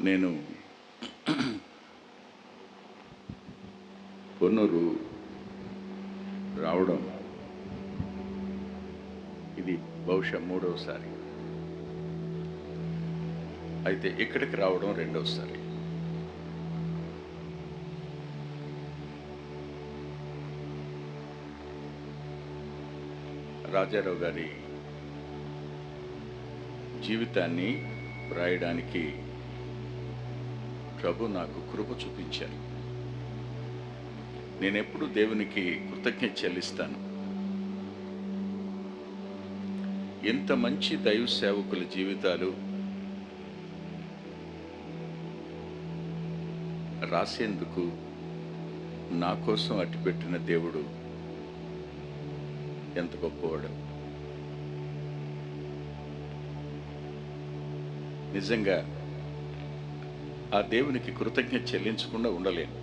నేను పొన్నూరు రావడం ఇది బహుశా మూడవసారి. అయితే ఇక్కడికి రావడం రెండవసారి. రాజారావు గారి జీవితాన్ని రాయడానికి ప్రభు నాకు కృప చూపించారు. నేనెప్పుడు దేవునికి కృతజ్ఞత చెల్లిస్తాను. ఎంత మంచి దైవ సేవకుల జీవితాలు రాసేందుకు నా కోసం అట్టిపెట్టిన దేవుడు ఎంత గొప్పవాడు. నిజంగా ఆ దేవునికి కృతజ్ఞత చెల్లించకుండా ఉండలేను.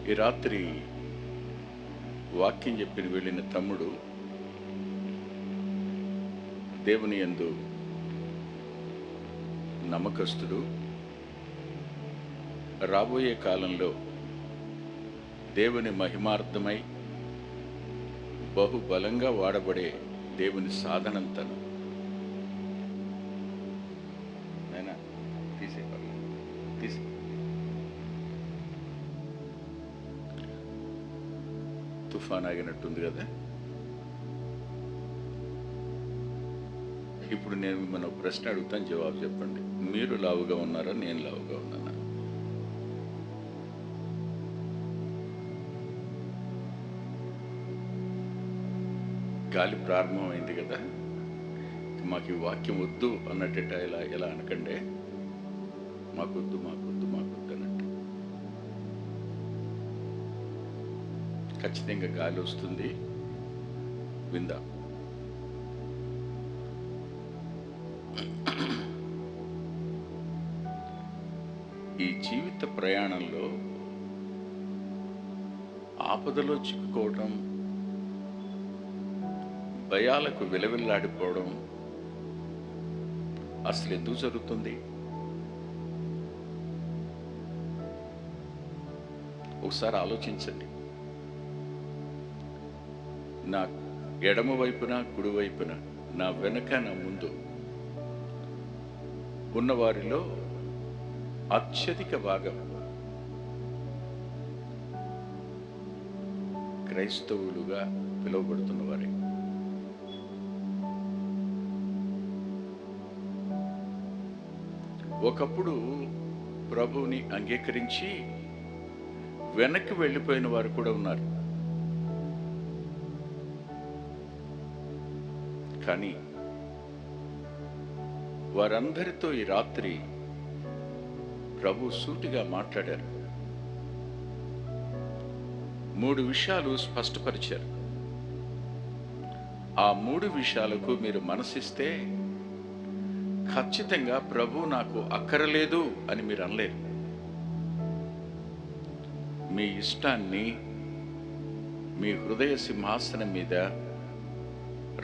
ఈ రాత్రి వాక్యం చెప్పిన వెళ్ళిన తమ్ముడు దేవుని యందు నమ్మకస్తుడు. రాబోయే కాలంలో దేవుని మహిమార్థమై బహుబలంగా వాడబడే దేవుని సాధనం తను. తీసే తుఫాన్ ఆగినట్టుంది కదా. ఇప్పుడు నేను మిమ్మల్ని ఒక ప్రశ్న అడుగుతాను, జవాబు చెప్పండి. మీరు లావుగా ఉన్నారా, నేను లావుగా ఉన్నానా? గాలి ప్రారంభమైంది కదా. మాకు ఈ వాక్యం వద్దు అన్నట్ట ఎలా అనకండి. మాకొద్దు అన్నట్టు. ఖచ్చితంగా గాలి వస్తుంది, విందా. ఈ జీవిత ప్రయాణంలో ఆపదలో చిక్కుకోవడం, భయాలకు విలవిల్లాడిపోవడం అసలు ఎందుకు జరుగుతుంది? ఒకసారి ఆలోచించండి. నా ఎడమ వైపున, కుడి వైపున, నా వెనక, నా ముందు ఉన్నవారిలో అత్యధిక భాగం క్రైస్తవులుగా పిలువబడుతున్నవారే. ఒకప్పుడు ప్రభువుని అంగీకరించి వెనక్కి వెళ్ళిపోయిన వారు కూడా ఉన్నారు. కానీ వారందరితో ఈ రాత్రి ప్రభు సూటిగా మాట్లాడారు. 3 విషయాలు స్పష్టపరిచారు. ఆ 3 విషయాలకు మీరు మనసిస్తే ఖచ్చితంగా ప్రభు నాకు అక్కరలేదు అని మీరు అనలేరు. మీ ఇష్టాన్ని మీ హృదయ సింహాసనం మీద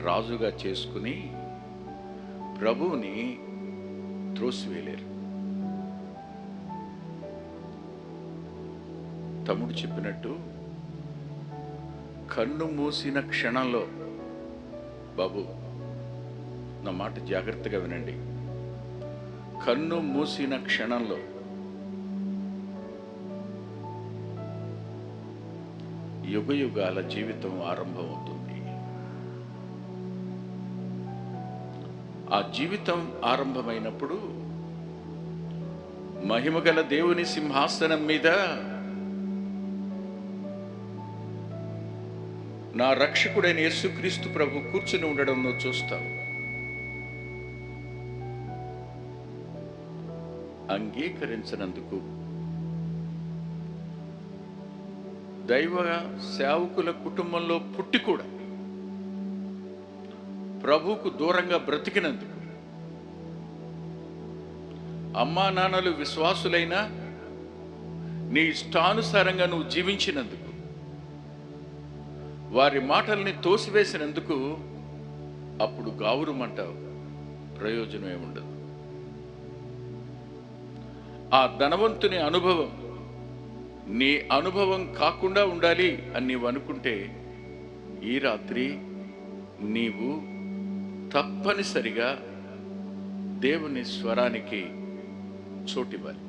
రాజుగా చేసుకుని ప్రభువుని త్రోసివేయలేరు. తమ్ముడు చెప్పినట్టు కన్ను మూసిన క్షణంలో, బాబు నా మాట జాగ్రత్తగా వినండి, కన్ను మూసిన క్షణంలో యుగయుగాల జీవితం ఆరంభమవుతుంది. ఆ జీవితం ఆరంభమైనప్పుడు మహిమగల దేవుని సింహాసనం మీద నా రక్షకుడైన యేసుక్రీస్తు ప్రభు కూర్చుని ఉండడం నువ్వు చూస్తావు. అంగీకరించినందుకు దైవ సేవకుల కుటుంబంలో పుట్టి కూడా ప్రభువుకు దూరంగా బ్రతికినందుకు, అమ్మా నాన్నలు విశ్వాసులైనా నీ ఇష్టానుసారంగా నువ్వు జీవించినందుకు, వారి మాటల్ని తోసివేసినందుకు అప్పుడు గావురమంటావు. ప్రయోజనమే ఉండదు. ఆ ధనవంతుని అనుభవం నీ అనుభవం కాకుండా ఉండాలి అని నీవు అనుకుంటే ఈ రాత్రి నీవు తప్పనిసరిగా దేవుని స్వరానికి చోటివ్వాలి.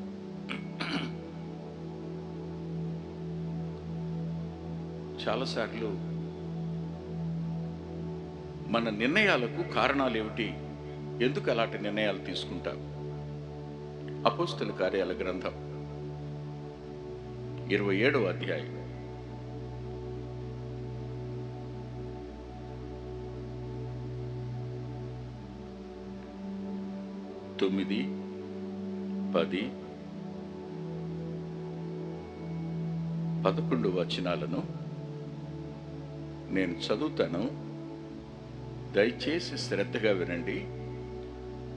చాలాసార్లు మన నిర్ణయాలకు కారణాలు ఏమిటి, ఎందుకు అలాంటి నిర్ణయాలు తీసుకుంటాం? అపోస్తల కార్యాల గ్రంథం 27వ అధ్యాయం 9, 10, 11 వచనాలను నేను చదువుతాను. దయచేసి శ్రద్ధగా వినండి.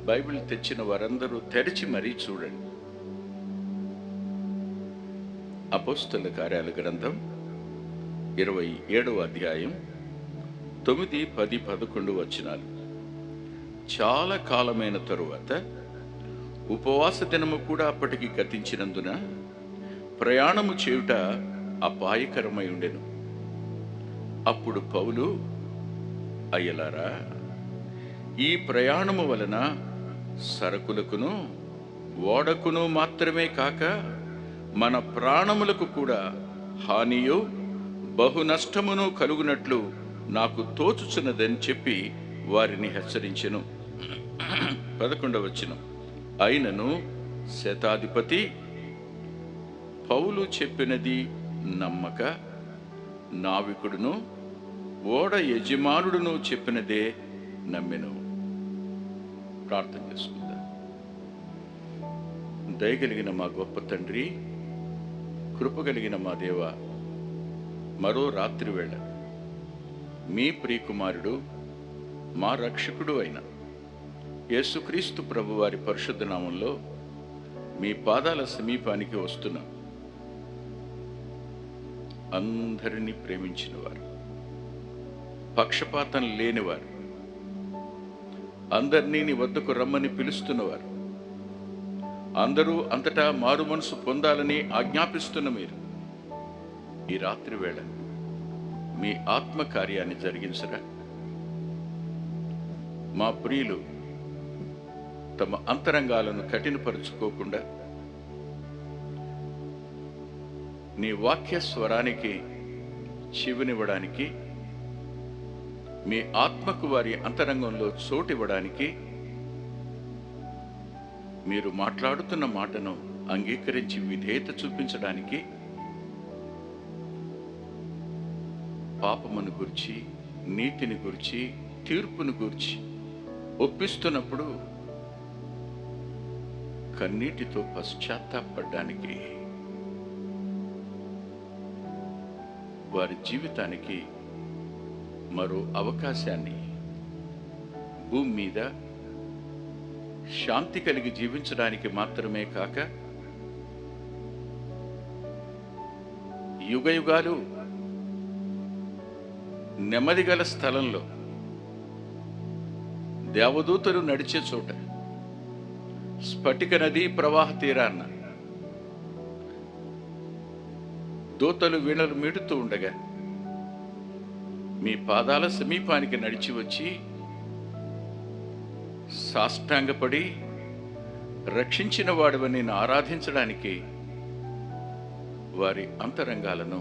బైబిల్ తెచ్చిన వారందరూ తెరిచి మరీ చూడండి. అపోస్తల కార్యాల గ్రంథం 27వ అధ్యాయం 9, 10, 11 వచనాలు. చాలా కాలమైన తరువాత ఉపవాస దినము కూడా అప్పటికి గతించినందున ప్రయాణము చేయుట అపాయకరమై ఉండెను. అప్పుడు పౌలు, అయ్యలారా, ఈ ప్రయాణము వలన సరకులకును ఓడకును మాత్రమే కాక మన ప్రాణములకు కూడా హానియో బహు నష్టమును కలుగునట్లు నాకు తోచుచున్నదని చెప్పి వారిని హెచ్చరించెను. 11వ వచనం. అయినను శతాధిపతి పౌలు చెప్పినది నమ్మక, నావికుడును ఓడ యజమానుడును చెప్పినదే నమ్మెను. ప్రార్థన చేసుకుందాం. దయగలిగిన మా గొప్ప తండ్రి, కృపగలిగిన మా దేవ, మరో రాత్రి వేళ మీ ప్రియకుమారుడు మా రక్షకుడు అయిన యేసుక్రీస్తు ప్రభు వారి పరిశుద్ధ నామంలో మీ పాదాల సమీపానికి వస్తున్నాం. అందరినీ ప్రేమించిన వారు, పక్షపాతం లేనివారు, అందరినీ నీ వద్దకు రమ్మని పిలుస్తున్నవారు, అందరూ అంతటా మారు మనసు పొందాలని ఆజ్ఞాపిస్తున్న మీరు ఈ రాత్రి వేళ మీ ఆత్మ కార్యాన్ని జరిగించరా? మా ప్రియులు తమ అంతరంగాలను కఠినపరుచుకోకుండా నీ వాక్య స్వరానికి చెవినివ్వడానికి, మీ ఆత్మకు వారి అంతరంగంలో చోటివ్వడానికి, మీరు మాట్లాడుతున్న మాటను అంగీకరించి విధేయత చూపించడానికి, పాపమును గురించి, నీతిని గురించి, తీర్పును గురించి ఒప్పిస్తున్నప్పుడు కన్నీటితో పశ్చాత్తాపడడానికి, వారి జీవితానికి మరో అవకాశాన్ని భూమి మీద శాంతి కలిగి జీవించడానికి మాత్రమే కాక యుగయుగాలు నెమ్మదిగల స్థలంలో దేవదూతలు నడిచే చోట స్ఫటిక నది ప్రవాహ తీరాన్న దూతలు వీణలు మీడుతూ ఉండగా మీ పాదాల సమీపానికి నడిచి వచ్చి సాష్టాంగపడి రక్షించిన వాడివని నేను ఆరాధించడానికి వారి అంతరంగాలను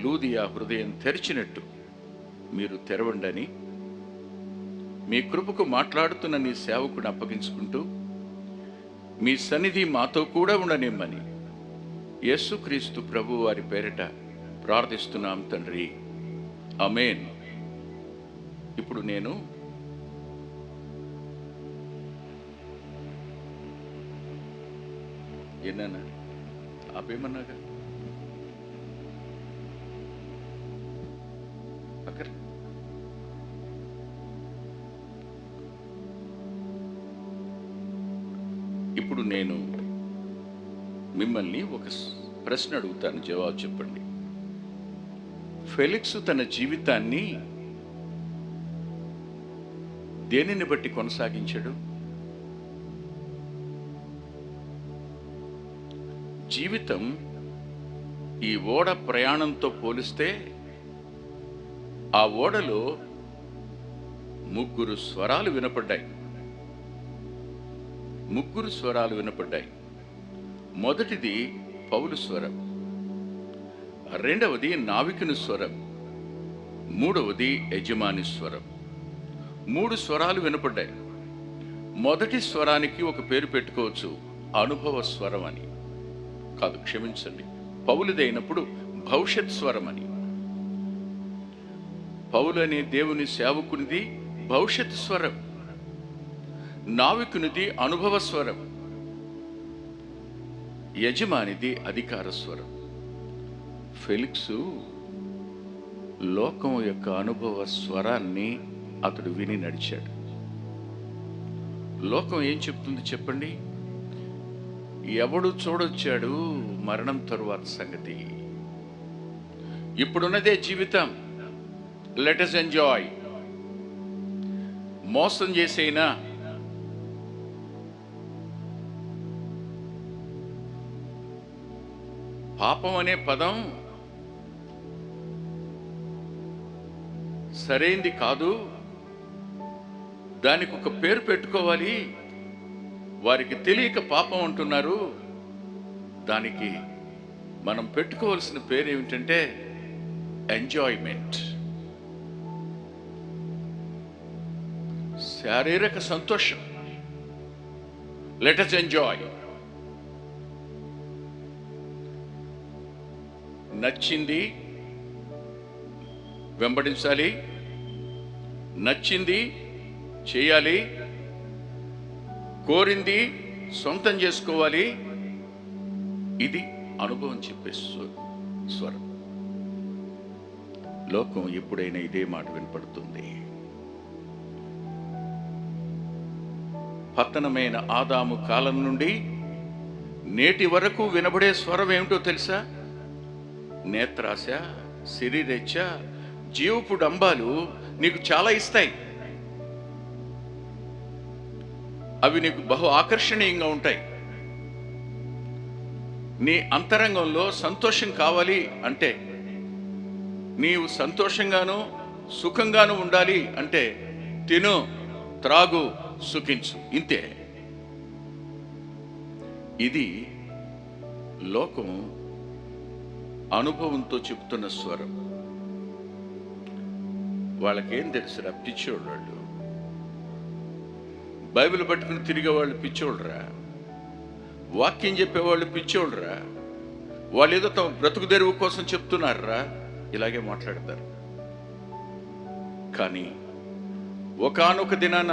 లూదియా హృదయం తెరిచినట్టు మీరు తెరవండని మీ కృపకు మాట్లాడుతున్న నీ సేవకుని అప్పగించుకుంటూ మీ సన్నిధి మాతో కూడా ఉండనిమ్మని యేసుక్రీస్తు ప్రభు వారి పేరిట ప్రార్థిస్తున్నాం తండ్రి, ఆమేన్. ఇప్పుడు నేను ఏనా ఆపేమన్నాగా అక్కడ ఇప్పుడు నేను మిమ్మల్ని ఒక ప్రశ్న అడుగుతాను, జవాబు చెప్పండి. ఫెలిక్స్ తన జీవితాన్ని దేనిని బట్టి కొనసాగించాడు? జీవితం ఈ ఓడ ప్రయాణంతో పోలిస్తే ఆ ఓడలో 3 స్వరాలు వినపడ్డాయి. 3 స్వరాలు వినపడ్డాయి. మొదటిది పౌలు స్వరం, రెండవది నావికుని స్వరం, మూడవది యజమాని స్వరం. 3 స్వరాలు వినపడ్డాయి. మొదటి స్వరానికి ఒక పేరు పెట్టుకోవచ్చు, అనుభవ స్వరం అని. కాదు, క్షమించండి, పౌలుదైనప్పుడు భవిష్యత్ స్వరం అని. పౌలు అనే దేవుని సేవకునిది భవిష్యత్ స్వరం, నావికునిది అనుభవ స్వరం, యజమానిది అధికార స్వరం. ఫెలిక్సు లోకం యొక్క అనుభవ స్వరాన్ని అతడు విని నడిచాడు. లోకం ఏం చెప్తుంది చెప్పండి? ఎవడు చూడొచ్చాడు మరణం తరువాత సంగతి, ఇప్పుడున్నదే జీవితం, లెట్ us ఎంజాయ్. మోసం చేసేనా? పాపం అనే పదం సరైంది కాదు, దానికి ఒక పేరు పెట్టుకోవాలి. వారికి తెలియక పాపం అంటున్నారు. దానికి మనం పెట్టుకోవాల్సిన పేరు ఏమిటంటే ఎంజాయ్మెంట్, శారీరక సంతోషం. Let us enjoy. నచ్చింది వెంబడించాలి, నచ్చింది చేయాలి, కోరింది సొంతం చేసుకోవాలి. ఇది అనుభవం చెప్పే స్వరం. లోకం ఎప్పుడైనా ఇదే మాట వినపడుతుంది. పతనమైన ఆదాము కాలం నుండి నేటి వరకు వినబడే స్వరం ఏమిటో తెలుసా? నేత్రాశ, శరీరేచ్ఛ, జీవపు డంబాలు నీకు చాలా ఇస్తాయి. అవి నీకు బహు ఆకర్షణీయంగా ఉంటాయి. నీ అంతరంగంలో సంతోషం కావాలి అంటే, నీవు సంతోషంగాను సుఖంగాను ఉండాలి అంటే తిను, త్రాగు, సుఖించు, ఇంతే. ఇది లోకం అనుభవంతో చెప్తున్న స్వరం. వాళ్ళకేం తెలుసురా? పిచ్చోళ్ళు వాళ్ళు. బైబిల్ పట్టుకుని తిరిగేవాళ్ళు పిచ్చోళ్ళరా? వాక్యం చెప్పేవాళ్ళు పిచ్చోళ్ళరా? వాళ్ళు ఏదో తమ బ్రతుకు తెరువు కోసం చెప్తున్నారా? ఇలాగే మాట్లాడతారు. కానీ ఒకానొక దినాన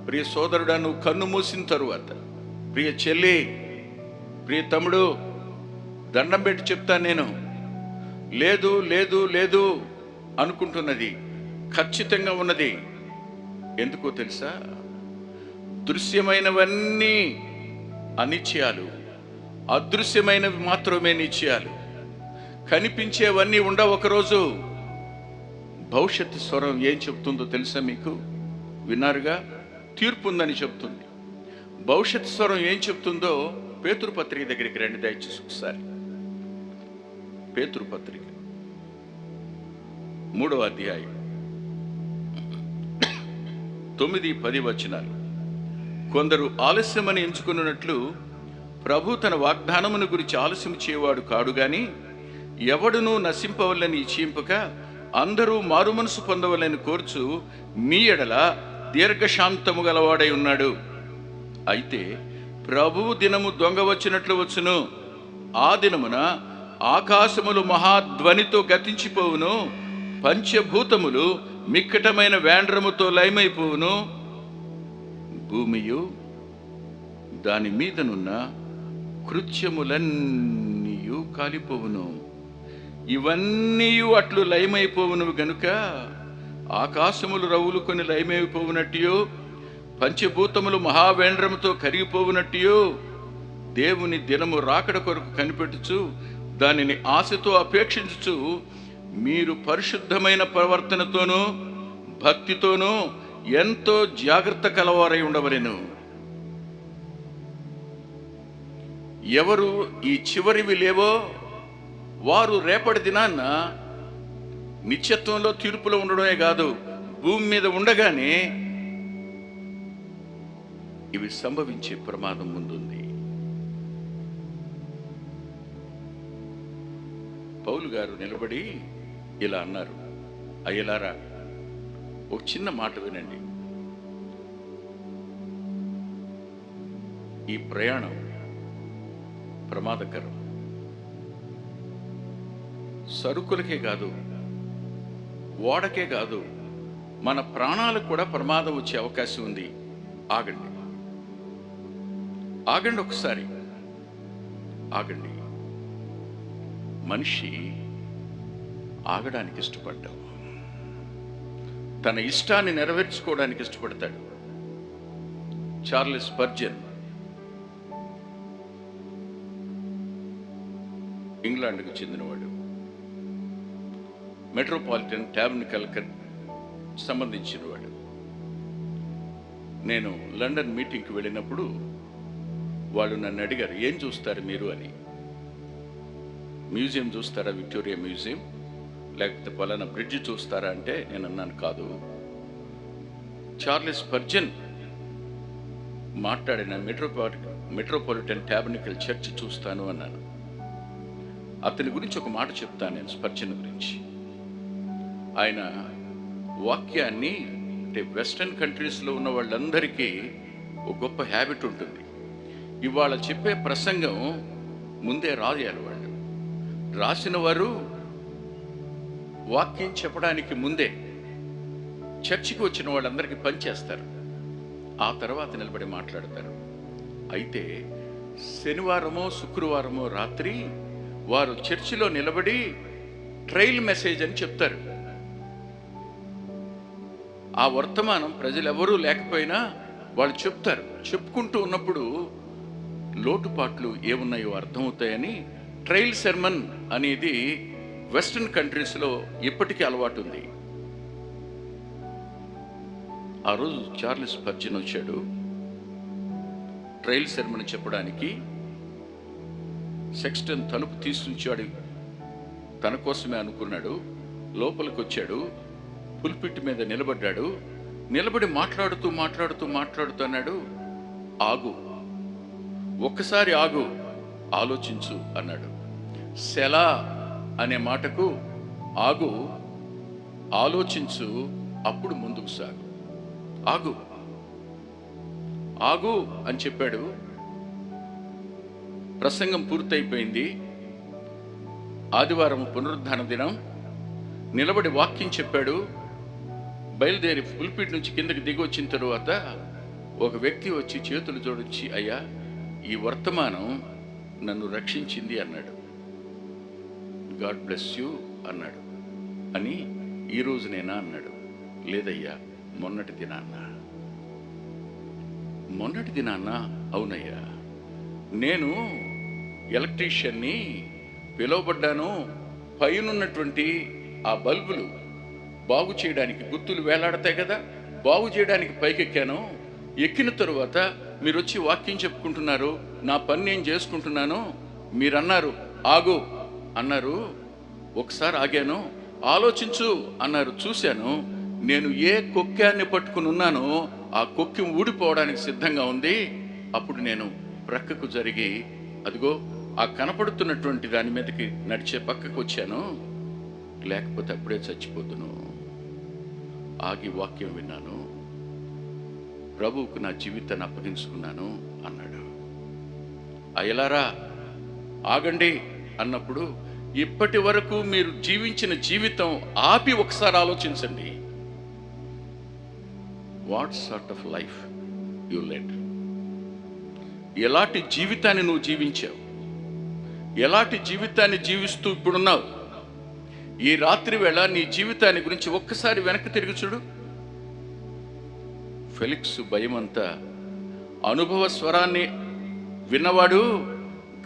ప్రియ సోదరుడా, నువ్వు కన్ను మూసిన తరువాత, ప్రియ చెల్లి, ప్రియ తమ్ముడు, దండం పెట్టి చెప్తాను నేను, లేదు లేదు లేదు అనుకుంటున్నది ఖచ్చితంగా ఉన్నది. ఎందుకో తెలుసా? దృశ్యమైనవన్నీ అనిత్యాలు, అదృశ్యమైనవి మాత్రమే నిత్యాలు. కనిపించేవన్నీ ఉండవు ఒకరోజు. భవిష్యత్తు స్వరం ఏం చెప్తుందో తెలుసా మీకు? విన్నారుగా, తీర్పు ఉందని చెప్తుంది. భవిష్యత్తు స్వరం ఏం చెప్తుందో పేతురు పత్రిక దగ్గరికి రండి దయచేసి ఒకసారి. పేతురు పత్రిక 3వ అధ్యాయం 9-10 వచనాలు. కొందరు ఆలస్యమని ఎంచుకున్నట్లు ప్రభు తన వాగ్దానమును గురించి ఆలస్యం చేయవాడు కాడు గాని, ఎవడునూ నశింపవల్లని ఇచ్చింపక అందరూ మారు మనసు పొందవలని కోర్చు మీ ఎడల దీర్ఘశాంతము గలవాడై ఉన్నాడు. అయితే ప్రభువు దినము దొంగ వచ్చినట్లు వచ్చును. ఆ దినమున ఆకాశములు మహాధ్వనితో గతించిపోవును, పంచభూతములు మిక్కటమైన వేండ్రముతో లయమైపోవును, భూమియు దాని మీదనున్న కృత్యములన్నీయు కాలిపోవును. ఇవన్నీ అట్లు లయమైపోవును గనుక ఆకాశములు రవులుకొని లయమైపోవునట్టు, పంచభూతములు మహావేంద్రముతో కరిగిపోవునట్టు, దేవుని దినము రాకడ కొరకు కనిపెట్టుచు దానిని ఆశతో అపేక్షించుచు మీరు పరిశుద్ధమైన ప్రవర్తనతోనూ భక్తితోనూ ఎంతో జాగ్రత్త కలవారై ఉండవలెను. ఎవరు ఈ చివరివి లేవో వారు రేపటి దినాన్న నిత్యత్వంలో తీర్పులో ఉండడమే కాదు, భూమి మీద ఉండగానే ఇవి సంభవించే ప్రమాదం ముందుంది. పౌలు గారు నిలబడి ఇలా అన్నారు, అయ్యలారా ఒక చిన్న మాట వినండి. ఈ ప్రయాణం ప్రమాదకరం. సరుకులకే కాదు, ఓడకే కాదు, మన ప్రాణాలకు కూడా ప్రమాదం వచ్చే అవకాశం ఉంది. ఆగండి, ఆగండి, ఒకసారి ఆగండి. మనిషి ఆగడానికి ఇష్టపడ్డాడు, తన ఇష్టాన్ని నెరవేర్చుకోవడానికి ఇష్టపడతాడు. చార్లెస్ స్పర్జన్ ఇంగ్లాండ్కు చెందినవాడు. మెట్రోపాలిటన్ టాబర్నకల్కి సంబంధించినవాడు. నేను లండన్ మీటింగ్కి వెళ్ళినప్పుడు వాళ్ళు నన్ను అడిగారు, ఏం చూస్తారు మీరు అని. మ్యూజియం చూస్తారా, విక్టోరియా మ్యూజియం, లేకపోతే పలానా బ్రిడ్జ్ చూస్తారా అంటే నేను అన్నాను, కాదు, చార్లెస్ స్పర్జన్ మాట్లాడిన మెట్రోపాలిటన్ టాబర్నకల్ చర్చ్ చూస్తాను అన్నాను. అతని గురించి ఒక మాట చెప్తాను నేను, స్పర్జన్ గురించి. ఆయన వాక్యాన్ని, అంటే వెస్టర్న్ కంట్రీస్లో ఉన్న వాళ్ళందరికీ ఒక గొప్ప హ్యాబిట్ ఉంటుంది. ఇవాళ చెప్పే ప్రసంగం ముందే రాయాలి. వాళ్ళు రాసిన వారు వాక్యం చెప్పడానికి ముందే చర్చికి వచ్చిన వాళ్ళందరికీ పనిచేస్తారు, ఆ తర్వాత నిలబడి మాట్లాడతారు. అయితే శనివారమో శుక్రవారమో రాత్రి వారు చర్చిలో నిలబడి ట్రైల్ మెసేజ్ అని చెప్తారు. ఆ వర్తమానం ప్రజలెవరూ లేకపోయినా వాళ్ళు చెప్తారు. చెప్పుకుంటూ ఉన్నప్పుడు లోటుపాట్లు ఏమున్నాయో అర్థమవుతాయని ట్రైల్ సెర్మన్ అనేది వెస్టర్న్ కంట్రీస్లో ఇప్పటికీ అలవాటు ఉంది. ఆ రోజు చార్లెస్ స్పర్జన్ వచ్చాడు ట్రైల్ సెర్మన్ చెప్పడానికి. సెక్స్టన్ తలుపు తీసుంచాడు, తన కోసమే అనుకున్నాడు. లోపలికి వచ్చాడు, పుల్పిట్ మీద నిలబడ్డాడు. నిలబడి మాట్లాడుతూ అన్నాడు, ఆగు, ఒక్కసారి ఆగు, ఆలోచించు అన్నాడు. సెలా అనే మాటకు ఆగు, ఆలోచించు, అప్పుడు ముందుకు సాగు. ఆగు, ఆగు అని చెప్పాడు. ప్రసంగం పూర్తయిపోయింది. ఆదివారం పునరుద్ధాన దినం. నిలబడి వాక్యం చెప్పాడు. బయలుదేరి పుల్పిట్ నుంచి కిందకి దిగి వచ్చిన తరువాత ఒక వ్యక్తి వచ్చి చేతులు జోడించి, అయ్యా, ఈ వర్తమానం నన్ను రక్షించింది అన్నాడు. గాడ్ బ్లెస్ యూ అన్నాడు. అని ఈ రోజునేనా అన్నాడు. లేదయ్యా, మొన్నటి దినాన్న. అవునయ్యా, నేను ఎలక్ట్రీషియన్ని పిలువబడ్డాను. పైనున్నటువంటి ఆ బల్బులు బాగు చేయడానికి గుర్తులు వేలాడతాయి కదా, బాగు చేయడానికి పైకెక్కాను. ఎక్కిన తరువాత మీరు వచ్చి వాక్యం చెప్పుకుంటున్నారు, నా పని నేను చేసుకుంటున్నాను. మీరన్నారు ఆగు అన్నారు, ఒకసారి ఆగాను. ఆలోచించు అన్నారు, చూశాను. నేను ఏ కొక్కాన్ని పట్టుకుని ఉన్నానో ఆ కొక్కెం ఊడిపోవడానికి సిద్ధంగా ఉంది. అప్పుడు నేను ప్రక్కకు జరిగి, అదిగో ఆ కనపడుతున్నటువంటి దాని మీదకి నడిచే పక్కకు వచ్చాను, లేకపోతే అప్పుడే చచ్చిపోతును. ఆగి వాక్యం విన్నాను, ప్రభువుకు నా జీవితాన్ని అప్పగించుకున్నాను అన్నాడు. అయ్యలారా ఆగండి అన్నప్పుడు, ఇప్పటి వరకు మీరు జీవించిన జీవితం ఆపి ఒకసారి ఆలోచించండి. What sort of life you led? ఎలాంటి జీవితాన్ని నువ్వు జీవించావు? ఎలాంటి జీవితాన్ని జీవిస్తూ ఇప్పుడున్నావు? ఈ రాత్రి వేళ నీ జీవితాన్ని గురించి ఒక్కసారి వెనక్కి తిరిగి చూడు. ఫెలిక్స్ భయమంతా అనుభవ స్వరాన్ని విన్నవాడు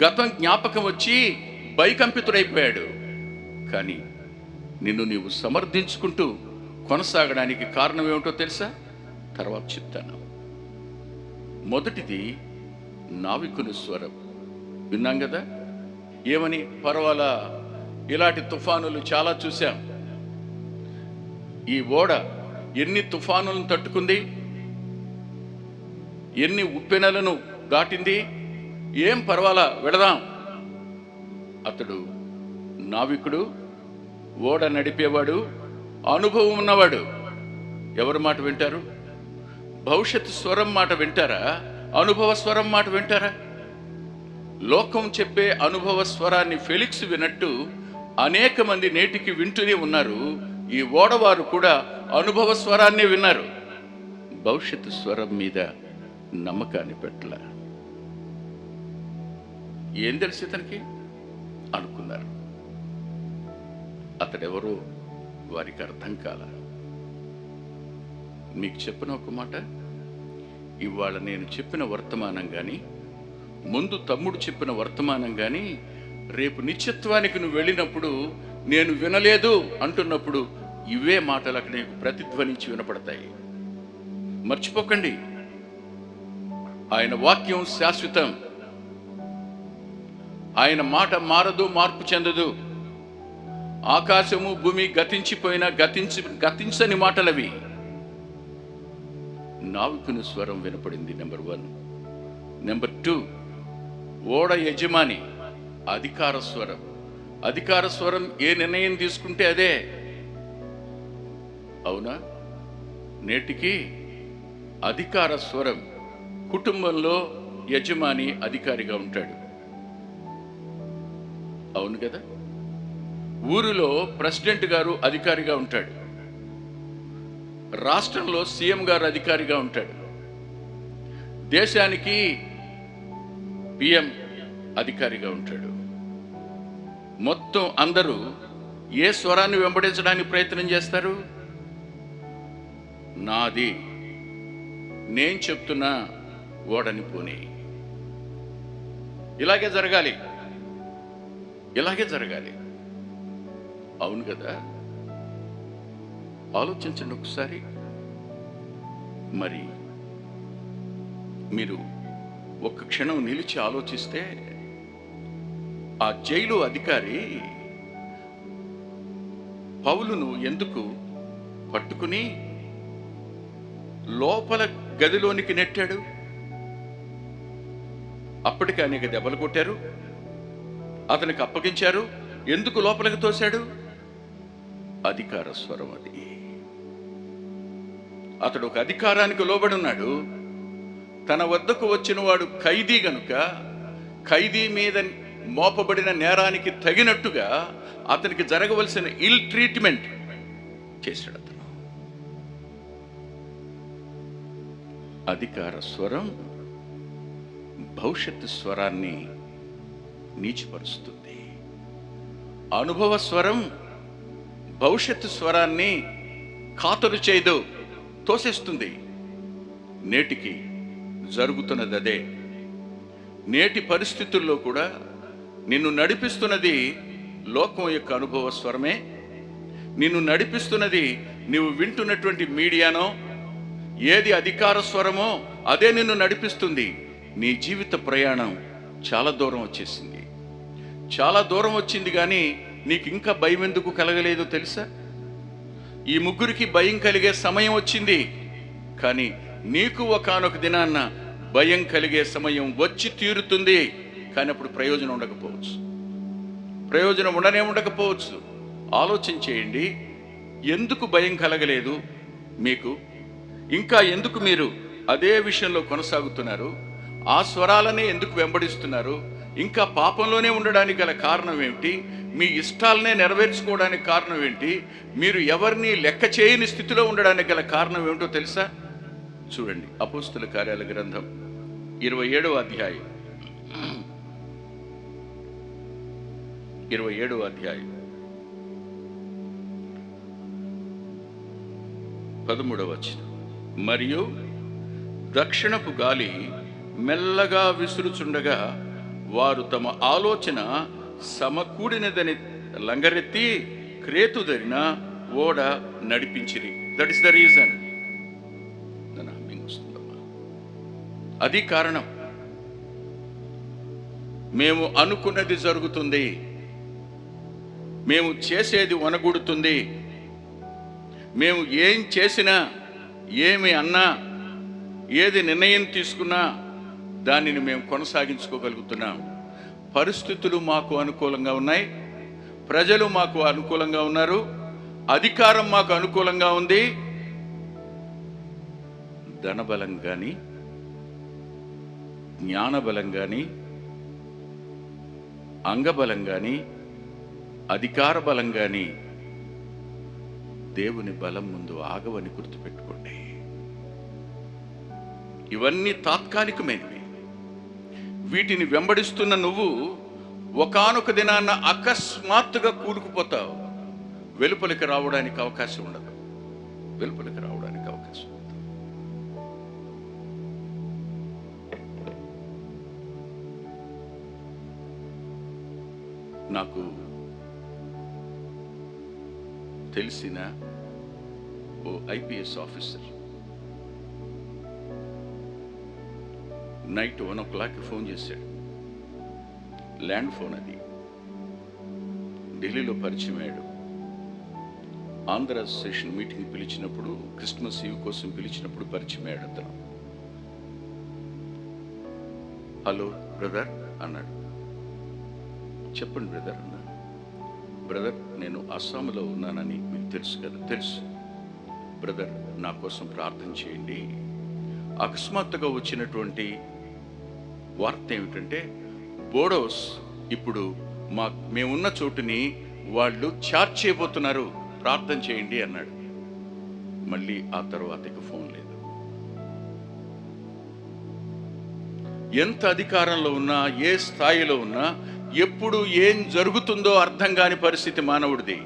గతం జ్ఞాపకం వచ్చి భయకంపితుడైపోయాడు. కానీ నిన్ను నీవు సమర్థించుకుంటూ కొనసాగడానికి కారణం ఏమిటో తెలుసా? తర్వాత చెప్తాను. మొదటిది నావికుని స్వరం. విన్నాం కదా, ఏమని? పర్వాలా, ఇలాంటి తుఫానులు చాలా చూశాం. ఈ ఓడ ఎన్ని తుఫానులను తట్టుకుంది, ఎన్ని ఉప్పెనలను దాటింది, ఏం పర్వాలా, వెళదాం. అతడు నావికుడు, ఓడ నడిపేవాడు, అనుభవం ఉన్నవాడు. ఎవరి మాట వింటారు? భవిష్యత్తు స్వరం మాట వింటారా? అనుభవ స్వరం మాట వింటారా? లోకం చెప్పే అనుభవ స్వరాన్ని ఫెలిక్స్ వినట్టు అనేక మంది నేటికి వింటూనే ఉన్నారు. ఈ ఓడవారు కూడా అనుభవ స్వరాన్ని విన్నారు, భవిష్యత్తు స్వరం మీద నమ్మకాన్ని పెట్టల. ఏం తెలిసి ఇతనికి అనుకున్నారు. అతడెవరో వారికి అర్థం కాల. మీకు చెప్పిన ఒక మాట, ఇవాళ నేను చెప్పిన వర్తమానం కానీ, ముందు తమ్ముడు చెప్పిన వర్తమానం కానీ, రేపు నిత్యత్వానికి నువ్వు వెళ్ళినప్పుడు నేను వినలేదు అంటున్నప్పుడు ఇవే మాటలు అక్కడ నీకు ప్రతిధ్వనించి వినపడతాయి. మర్చిపోకండి, ఆయన వాక్యం శాశ్వతం. ఆయన మాట మారదు, మార్పు చెందదు. ఆకాశము భూమి గతించిపోయినా గతించని మాటలవి. నావికుని స్వరం వినపడింది, నెంబర్ 1. నెంబర్ 2, ఓడ యజమాని అధికార స్వరం. అధికార స్వరం ఏ నిర్ణయం తీసుకుంటే అదే. అవునా? నేటికి అధికార స్వరం. కుటుంబంలో యజమాని అధికారిగా ఉంటాడు, అవును కదా? ఊరిలో ప్రెసిడెంట్ గారు అధికారిగా ఉంటాడు, రాష్ట్రంలో సీఎం గారు అధికారిగా ఉంటాడు, దేశానికి పిఎం అధికారిగా ఉంటాడు. మొత్తం అందరూ ఏ స్వరాన్ని వెంబడించడానికి ప్రయత్నం చేస్తారు? నాది, నేను చెప్తున్నా, ఓడని పోనీ. ఇలాగే జరగాలి, ఇలాగే జరగాలి, అవును కదా? ఆలోచించండి ఒకసారి. మరి మీరు ఒక్క క్షణం నిలిచి ఆలోచిస్తే, ఆ జైలు అధికారి పౌలును ఎందుకు పట్టుకుని లోపల గదిలోనికి నెట్టాడు? అప్పటికి అనేక దెబ్బలు కొట్టారు, అతనికి అప్పగించారు. ఎందుకు లోపలికి తోశాడు? అధికార స్వరం అది. అతడు ఒక అధికారానికి లోబడి ఉన్నాడు. తన వద్దకు వచ్చిన వాడు ఖైదీ గనుక, ఖైదీ మీద మోపబడిన నేరానికి తగినట్టుగా అతనికి జరగవలసిన ఇల్ ట్రీట్మెంట్ చేశాడు అతను. అధికార స్వరం భవిష్యత్తు స్వరాన్ని నీచిపరుస్తుంది. అనుభవ స్వరం భవిష్యత్తు స్వరాన్ని ఖాతరు చేయదు, తోసేస్తుంది. నేటికి జరుగుతున్నది అదే. నేటి పరిస్థితుల్లో కూడా నిన్ను నడిపిస్తున్నది లోకం యొక్క అనుభవ స్వరమే. నిన్ను నడిపిస్తున్నది నువ్వు వింటున్నటువంటి మీడియానో, ఏది అధికార స్వరమో అదే నిన్ను నడిపిస్తుంది. నీ జీవిత ప్రయాణం చాలా దూరం వచ్చేసింది, చాలా దూరం వచ్చింది. కానీ నీకు ఇంకా భయం ఎందుకు కలగలేదో తెలుసా? ఈ ముగ్గురికి భయం కలిగే సమయం వచ్చింది, కానీ నీకు ఒకానొక దినాన్న భయం కలిగే సమయం వచ్చి తీరుతుంది. కానీ అప్పుడు ప్రయోజనం ఉండకపోవచ్చు, ప్రయోజనం ఉండకపోవచ్చు. ఆలోచన చేయండి, ఎందుకు భయం కలగలేదు మీకు? ఇంకా ఎందుకు మీరు అదే విషయంలో కొనసాగుతున్నారు? ఆ స్వరాలనే ఎందుకు వెంబడిస్తున్నారు? ఇంకా పాపంలోనే ఉండడానికి గల కారణం ఏమిటి? మీ ఇష్టాలనే నెరవేర్చుకోవడానికి కారణం ఏంటి? మీరు ఎవరిని లెక్క చేయని స్థితిలో ఉండడానికి గల కారణం ఏమిటో తెలుసా? చూడండి, అపోస్తుల కార్యాల గ్రంథం 27వ అధ్యాయం 27వ అధ్యాయం 13వ వచనం. మరియు దక్షిణపు గాలి మెల్లగా విసురుచుండగా వారు తమ ఆలోచన సమకూడినదని లంగరెత్తి క్రేతు ధరిన ఓడ నడిపించిరి. That is the reason. అది కారణం. మేము అనుకున్నది జరుగుతుంది, మేము చేసేది వనగూడుతుంది, మేము ఏం చేసినా, ఏమి అన్నా, ఏది నిర్ణయం తీసుకున్నా దానిని మేము కొనసాగించుకోగలుగుతున్నాం. పరిస్థితులు మాకు అనుకూలంగా ఉన్నాయి, ప్రజలు మాకు అనుకూలంగా ఉన్నారు, అధికారం మాకు అనుకూలంగా ఉంది. ధనబలం కానీ, జ్ఞానబలం కానీ, అంగబలం కానీ, అధికార బలం కానీ దేవుని బలం ముందు ఆగవని గుర్తుపెట్టుకోండి. ఇవన్నీ తాత్కాలికమైనవి. వీటిని వెంబడిస్తున్న నువ్వు ఒకానొక దినాన్న అకస్మాత్తుగా కూలుకుపోతావు. వెలుపలికి రావడానికి అవకాశం ఉండదు. వెలుపలికి రావడానికి అవకాశం ఉండదు. నాకు తెలిసిన ఓ IPS officer night 1 o'clock phone చేశాడు. ల్యాండ్ ఫోన్ అది. ఢిల్లీలో పరిచయం అయ్యాడు. ఆంధ్ర అసోసియేషన్ మీటింగ్ పిలిచినప్పుడు, క్రిస్మస్ ఈవ్ కోసం పిలిచినప్పుడు పరిచయం అయ్యాడు అతను. హలో బ్రదర్ అన్నాడు. చెప్పండి బ్రదర్ అన్నాడు. బ్రదర్, నేను అస్సాంలో ఉన్నానని మీకు తెలుసు కదా? తెలుసు బ్రదర్, నా కోసం ప్రార్థన చేయండి. అకస్మాత్తుగా వచ్చినటువంటి వార్త ఏమిటంటే, బోడోస్ ఇప్పుడు మేమున్న చోటుని వాళ్ళు చార్జ్ చేయబోతున్నారు, ప్రార్థన చేయండి అన్నాడు. మళ్ళీ ఆ తర్వాత ఇక ఫోన్ లేదు. ఎంత అధికారంలో ఉన్నా, ఏ స్థాయిలో ఉన్నా, ఎప్పుడు ఏం జరుగుతుందో అర్థం కాని పరిస్థితి మానవుడిది.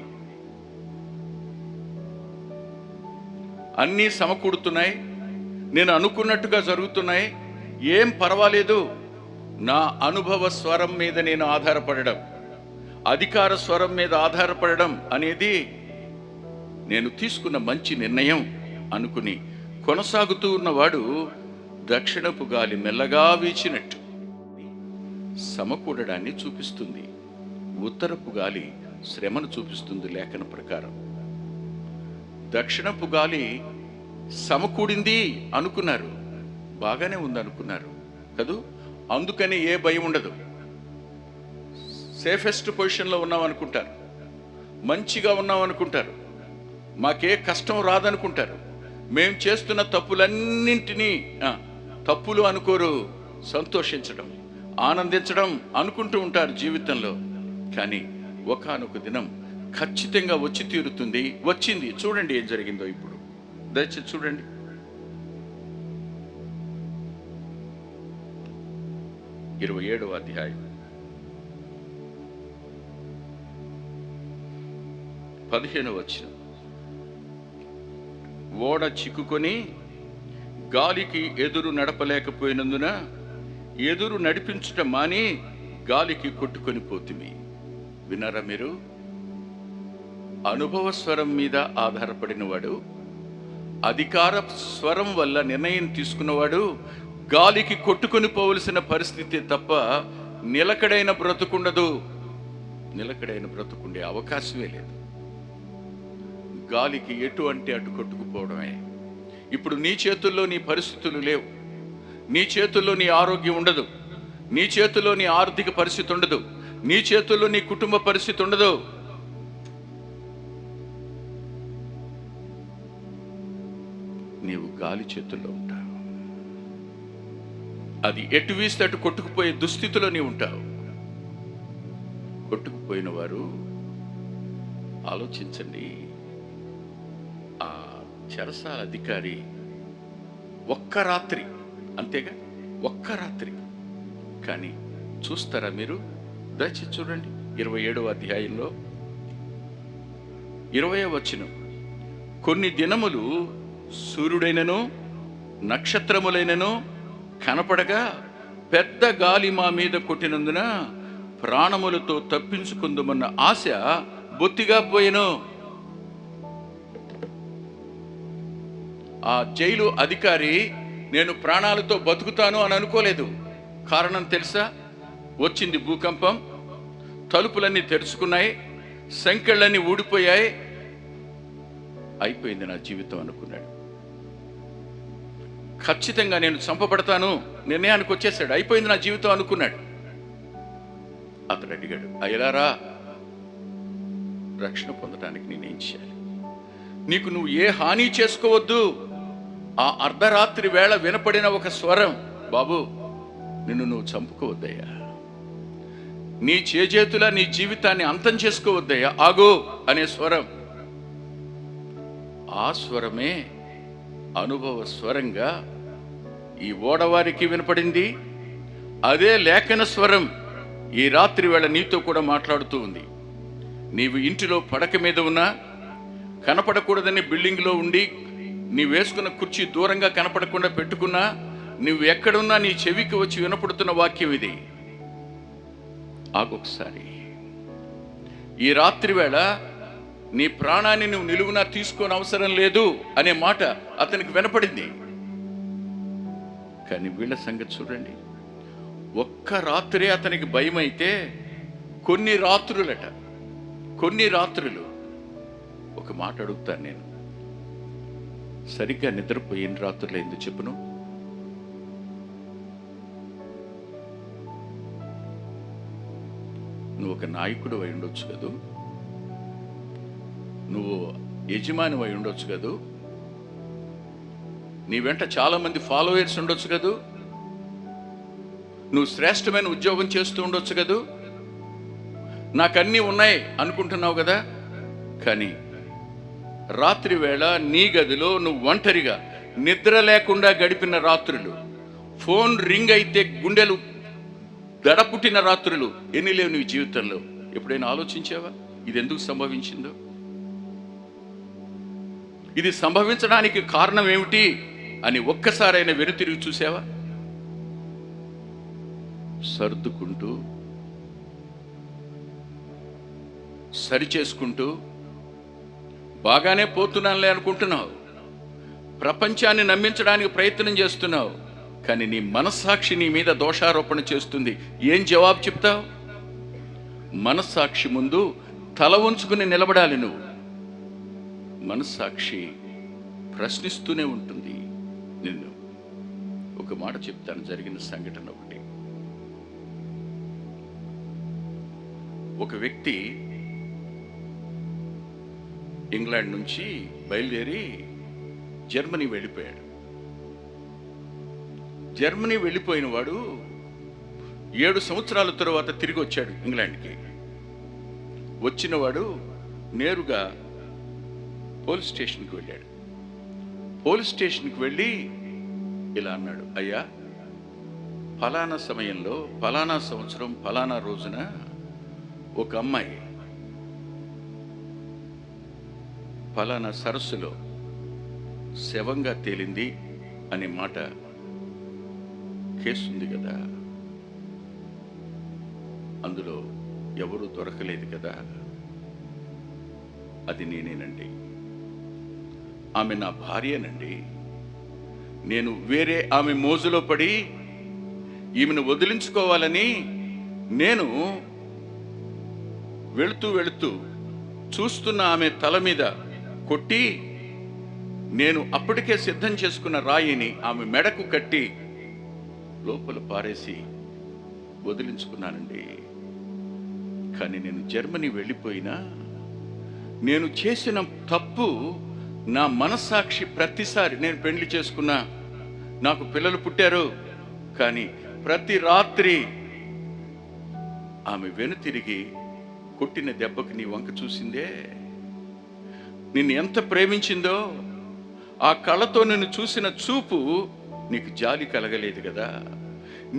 అన్నీ సమకూడుతున్నాయి, నేను అనుకున్నట్టుగా జరుగుతున్నాయి, ఏం పర్వాలేదు. నా అనుభవ స్వరం మీద నేను ఆధారపడడం, అధికార స్వరం మీద ఆధారపడడం అనేది నేను తీసుకున్న మంచి నిర్ణయం అనుకుని కొనసాగుతూ ఉన్నవాడు దక్షిణపు గాలి మెల్లగా వీచినట్టు సమకూడడాన్ని చూపిస్తుంది. ఉత్తరపు గాలి శ్రమను చూపిస్తుంది. లేఖన ప్రకారం దక్షిణపు గాలి సమకూడింది అనుకున్నారు, బాగానే ఉంది అనుకున్నారు కదూ. అందుకని ఏ భయం ఉండదు. సేఫెస్ట్ పొజిషన్లో ఉన్నాం అనుకుంటారు, మంచిగా ఉన్నాం అనుకుంటారు, మాకే కష్టం రాదనుకుంటారు. మేము చేస్తున్న తప్పులన్నింటినీ తప్పులు అనుకోరు, సంతోషించడం, ఆనందించడం అనుకుంటూ ఉంటారు జీవితంలో. కానీ ఒకానొక దినం ఖచ్చితంగా వచ్చి తీరుతుంది. వచ్చింది. చూడండి ఏం జరిగిందో ఇప్పుడు. దయచేసి చూడండి. ఇరవై 27వ అధ్యాయం 15వ వచనం. ఓడ చిక్కుకొని గాలికి ఎదురు నడపలేకపోయినందున ఎదురు నడిపించుట మాని గాలికి కొట్టుకొని పోతిమి. విన్నారా మీరు? అనుభవ స్వరం మీద ఆధారపడినవాడు, అధికార స్వరం వల్ల నిర్ణయం తీసుకున్నవాడు గాలికి కొట్టుకొని పోవలసిన పరిస్థితి తప్ప నిలకడైన బ్రతుకుండదు. నిలకడైన బ్రతుకుండే అవకాశమే లేదు. గాలికి ఎటు అంటే అటు కొట్టుకుపోవడమే. ఇప్పుడు నీ చేతుల్లో నీ పరిస్థితులు లేవు, నీ చేతుల్లో నీ ఆరోగ్యం ఉండదు, నీ చేతుల్లో నీ ఆర్థిక పరిస్థితి ఉండదు, నీ చేతుల్లో నీ కుటుంబ పరిస్థితి ఉండదు. నీవు గాలి చేతుల్లో ఉంటావు. అది ఎటు వీస్తే అటు కొట్టుకుపోయే దుస్థితిలో నీవు ఉంటావు. కొట్టుకుపోయిన వారు ఆలోచించండి. ఆ చెరసాల అధికారి ఒక్క రాత్రి, అంతేగా, ఒక్క రాత్రి. కానీ చూస్తారా మీరు? దయచేసి చూడండి 27వ అధ్యాయంలో 20వ వచనం. కొన్ని దినములు సూర్యుడైనను నక్షత్రములైనను కనపడగా పెద్ద గాలి మా మీద కొట్టినందున ప్రాణములతో తప్పించుకుందామన్న ఆశ బొత్తిగా పోయెను. ఆ జైలు అధికారి నేను ప్రాణాలతో బతుకుతాను అని అనుకోలేదు. కారణం తెలుసా? వచ్చింది భూకంపం, తలుపులన్నీ తెరుచుకున్నాయి, సంకెళ్ళన్నీ ఊడిపోయాయి, అయిపోయింది నా జీవితం అనుకున్నాడు. ఖచ్చితంగా నేను చంపబడతాను నిర్ణయానికి వచ్చేసాడు. అయిపోయింది నా జీవితం అనుకున్నాడు. అతడు అడిగాడు, అయ్యలారా, రక్షణ పొందడానికి నేనేం చేయాలి? నీకు నువ్వు ఏ హాని చేసుకోవద్దు. ఆ అర్ధరాత్రి వేళ వినపడిన ఒక స్వరం, బాబు నిన్ను నువ్వు చంపుకోవద్దయ్యా, నీ చేజేతులా నీ జీవితాన్ని అంతం చేసుకోవద్దయ్యా, ఆగు అనే స్వరం. ఆ స్వరమే అనుభవ స్వరంగా ఈ ఓడవారికి వినపడింది. అదే లేఖన స్వరం ఈ రాత్రి వేళ నీతో కూడా మాట్లాడుతూ ఉంది. నీవు ఇంటిలో పడక మీద ఉన్నా, కనపడకూడదని బిల్డింగ్లో ఉండి నీ వేసుకున్న కుర్చీ దూరంగా కనపడకుండా పెట్టుకున్నా, నువ్వు ఎక్కడున్నా నీ చెవికి వచ్చి వినపడుతున్న వాక్యం ఇది. ఆగొకసారి. ఈ రాత్రి వేళ నీ ప్రాణాన్ని నువ్వు నిలువునా తీసుకోని అవసరం లేదు అనే మాట అతనికి వినపడింది. కానీ వీళ్ళ సంగతి చూడండి. ఒక్క రాత్రే అతనికి భయం అయితే కొన్ని రాత్రులు. ఒక మాట అడుగుతాను నేను, సరిగ్గా నిద్రపోయిన రాత్రులు ఎందుకు చెప్పును? నువ్వు ఒక నాయకుడు అయి ఉండొచ్చు కదూ, నువ్వు యజమాని అయి ఉండొచ్చు కదూ, నీ వెంట చాలా మంది ఫాలోవర్స్ ఉండొచ్చు కదూ, నువ్వు శ్రేష్టమైన ఉద్యోగం చేస్తూ ఉండొచ్చు కదూ, నాకన్నీ ఉన్నాయి అనుకుంటున్నావు కదా. కానీ రాత్రి వేళ నీ గదిలో నువ్వు ఒంటరిగా నిద్ర లేకుండా గడిపిన రాత్రులు, ఫోన్ రింగ్ అయితే గుండెలు దడపుట్టిన రాత్రులు ఎన్ని లేవు నీ జీవితంలో? ఎప్పుడైనా ఆలోచించావా ఇది ఎందుకు సంభవించిందో? ఇది సంభవించడానికి కారణం ఏమిటి అని ఒక్కసారైనా వెనుతిరిగి చూసావా? సర్దుకుంటూ సరిచేసుకుంటూ బాగానే పోతున్నానులే అనుకుంటున్నావు, ప్రపంచాన్ని నమ్మించడానికి ప్రయత్నం చేస్తున్నావు. కానీ నీ మనస్సాక్షి నీ మీద దోషారోపణ చేస్తుంది. ఏం జవాబు చెప్తావు? మనస్సాక్షి ముందు తల ఉంచుకుని నిలబడాలి నువ్వు. మనస్సాక్షి ప్రశ్నిస్తూనే ఉంటుంది నిన్ను. ఒక మాట చెప్తాను, జరిగిన సంఘటన ఒకటి. ఒక వ్యక్తి ఇంగ్లాండ్ నుంచి బయలుదేరి జర్మనీ వెళ్ళిపోయాడు. జర్మనీ వెళ్ళిపోయిన వాడు 7 సంవత్సరాల తరువాత తిరిగి వచ్చాడు ఇంగ్లాండ్కి. వచ్చినవాడు నేరుగా పోలీస్ స్టేషన్కి వెళ్ళాడు. పోలీస్ స్టేషన్కి వెళ్ళి ఇలా అన్నాడు, అయ్యా, ఫలానా సమయంలో, ఫలానా సంవత్సరం, ఫలానా రోజున ఒక అమ్మాయి ఫలానా సరస్సులో శవంగా తేలింది అనే మాట కేసుంది కదా, అందులో ఎవరూ దొరకలేదు కదా, అది నేనేనండి, ఆమె నా భార్యనండి. నేను వేరే ఆమె మోజులో పడి ఈమెను వదిలించుకోవాలని నేను వెళుతూ చూస్తున్న ఆమె తల మీద కొట్టి, నేను అప్పటికే సిద్ధం చేసుకున్న రాయిని ఆమె మెడకు కట్టి లోపల పారేసి వదిలించుకున్నానండి. కానీ నేను జర్మనీ వెళ్ళిపోయినా నేను చేసిన తప్పు నా మనస్సాక్షి ప్రతిసారి, నేను పెళ్లి చేసుకున్నా, నాకు పిల్లలు పుట్టారు, కానీ ప్రతి రాత్రి ఆమె వెనుతిరిగి కొట్టిన దెబ్బకి నీ వంక చూసిందే, నిన్ను ఎంత ప్రేమించిందో, ఆ కళ్ళతో నిన్ను చూసిన చూపు నీకు జాలి కలగలేదు కదా,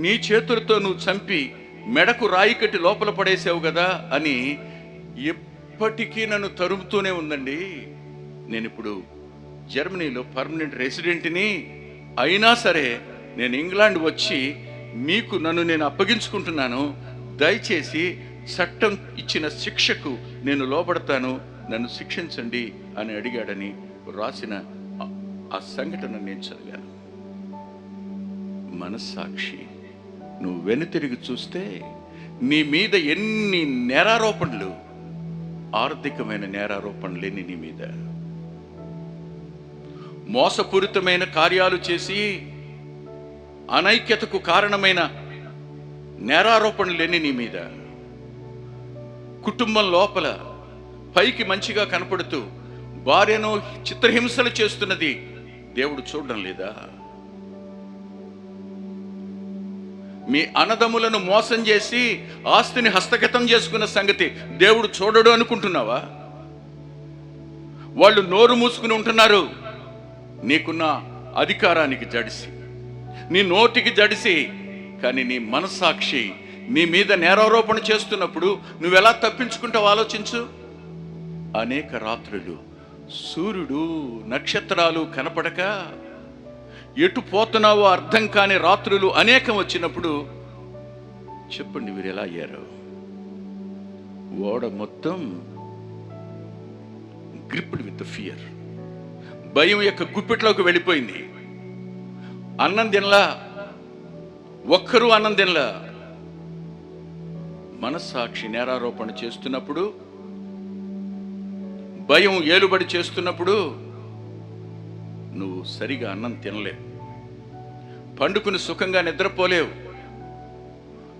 నీ చేతులతో నువ్వు చంపి మెడకు రాయి కట్టి లోపల పడేసావు కదా అని ఎప్పటికీ నన్ను తరుముతూనే ఉందండి. నేను ఇప్పుడు జర్మనీలో పర్మనెంట్ రెసిడెంట్ని, అయినా సరే నేను ఇంగ్లాండ్ వచ్చి మీకు నన్ను నేను అప్పగించుకుంటున్నాను, దయచేసి చట్టం ఇచ్చిన శిక్షకు నేను లోబడతాను, నన్ను శిక్షించండి అని అడిగాడని రాసిన ఆ సంఘటన నేను చదివాను. మనస్సాక్షి నువ్వు వెనుతిరిగి చూస్తే నీ మీద ఎన్ని నేరారోపణలు, ఆర్థికమైన నేరారోపణలు ఎన్ని నీ మీద, మోసపూరితమైన కార్యాలు చేసి అనైక్యతకు కారణమైన నేరారోపణలు ఎన్ని నీ మీద, కుటుంబం లోపల పైకి మంచిగా కనపడుతూ భార్యను చిత్రహింసలు చేస్తున్నది దేవుడు చూడడం లేదా? మీ అన్నదమ్ములను మోసం చేసి ఆస్తిని హస్తగతం చేసుకున్న సంగతి దేవుడు చూడడు అనుకుంటున్నావా? వాళ్ళు నోరు మూసుకుని ఉంటున్నారు నీకున్న అధికారానికి జడిసి, నీ నోటికి జడిసి. కానీ నీ మనస్సాక్షి నీ మీద నేరారోపణ చేస్తున్నప్పుడు నువ్వెలా తప్పించుకుంటావు ఆలోచించు. అనేక రాత్రులు సూర్యుడు నక్షత్రాలు కనపడక ఎటు పోతున్నావో అర్థం కాని రాత్రులు అనేకం వచ్చినప్పుడు చెప్పండి, మీరు ఎలా అయ్యారు? ఓడ మొత్తం గ్రిప్డ్ విత్ ఫియర్, భయం యొక్క గుప్పిట్లోకి వెళ్ళిపోయింది. అన్నం తినలా, ఒక్కరూ అన్నం తినలా. మనస్సాక్షి నేరారోపణ చేస్తున్నప్పుడు, భయం ఏలుబడి చేస్తున్నప్పుడు నువ్వు సరిగా అన్నం తినలేవు, పండుకుని సుఖంగా నిద్రపోలేవు.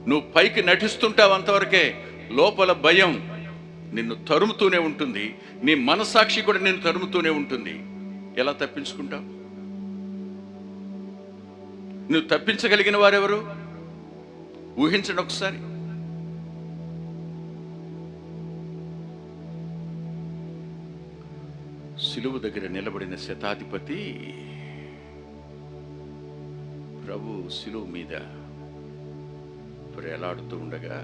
నువ్వు పైకి నటిస్తుంటావు అంతవరకే, లోపల భయం నిన్ను తరుముతూనే ఉంటుంది, నీ మనస్సాక్షి కూడా నిన్ను తరుముతూనే ఉంటుంది. ఎలా తప్పించుకుంటావు? నువ్వు తప్పించగలిగిన వారెవరు? ఊహించండి ఒకసారి. సిలువ దగ్గర నిలబడిన శతాధిపతి ప్రభు సిలువ మీద ప్రేలాడుతూ ఉండగా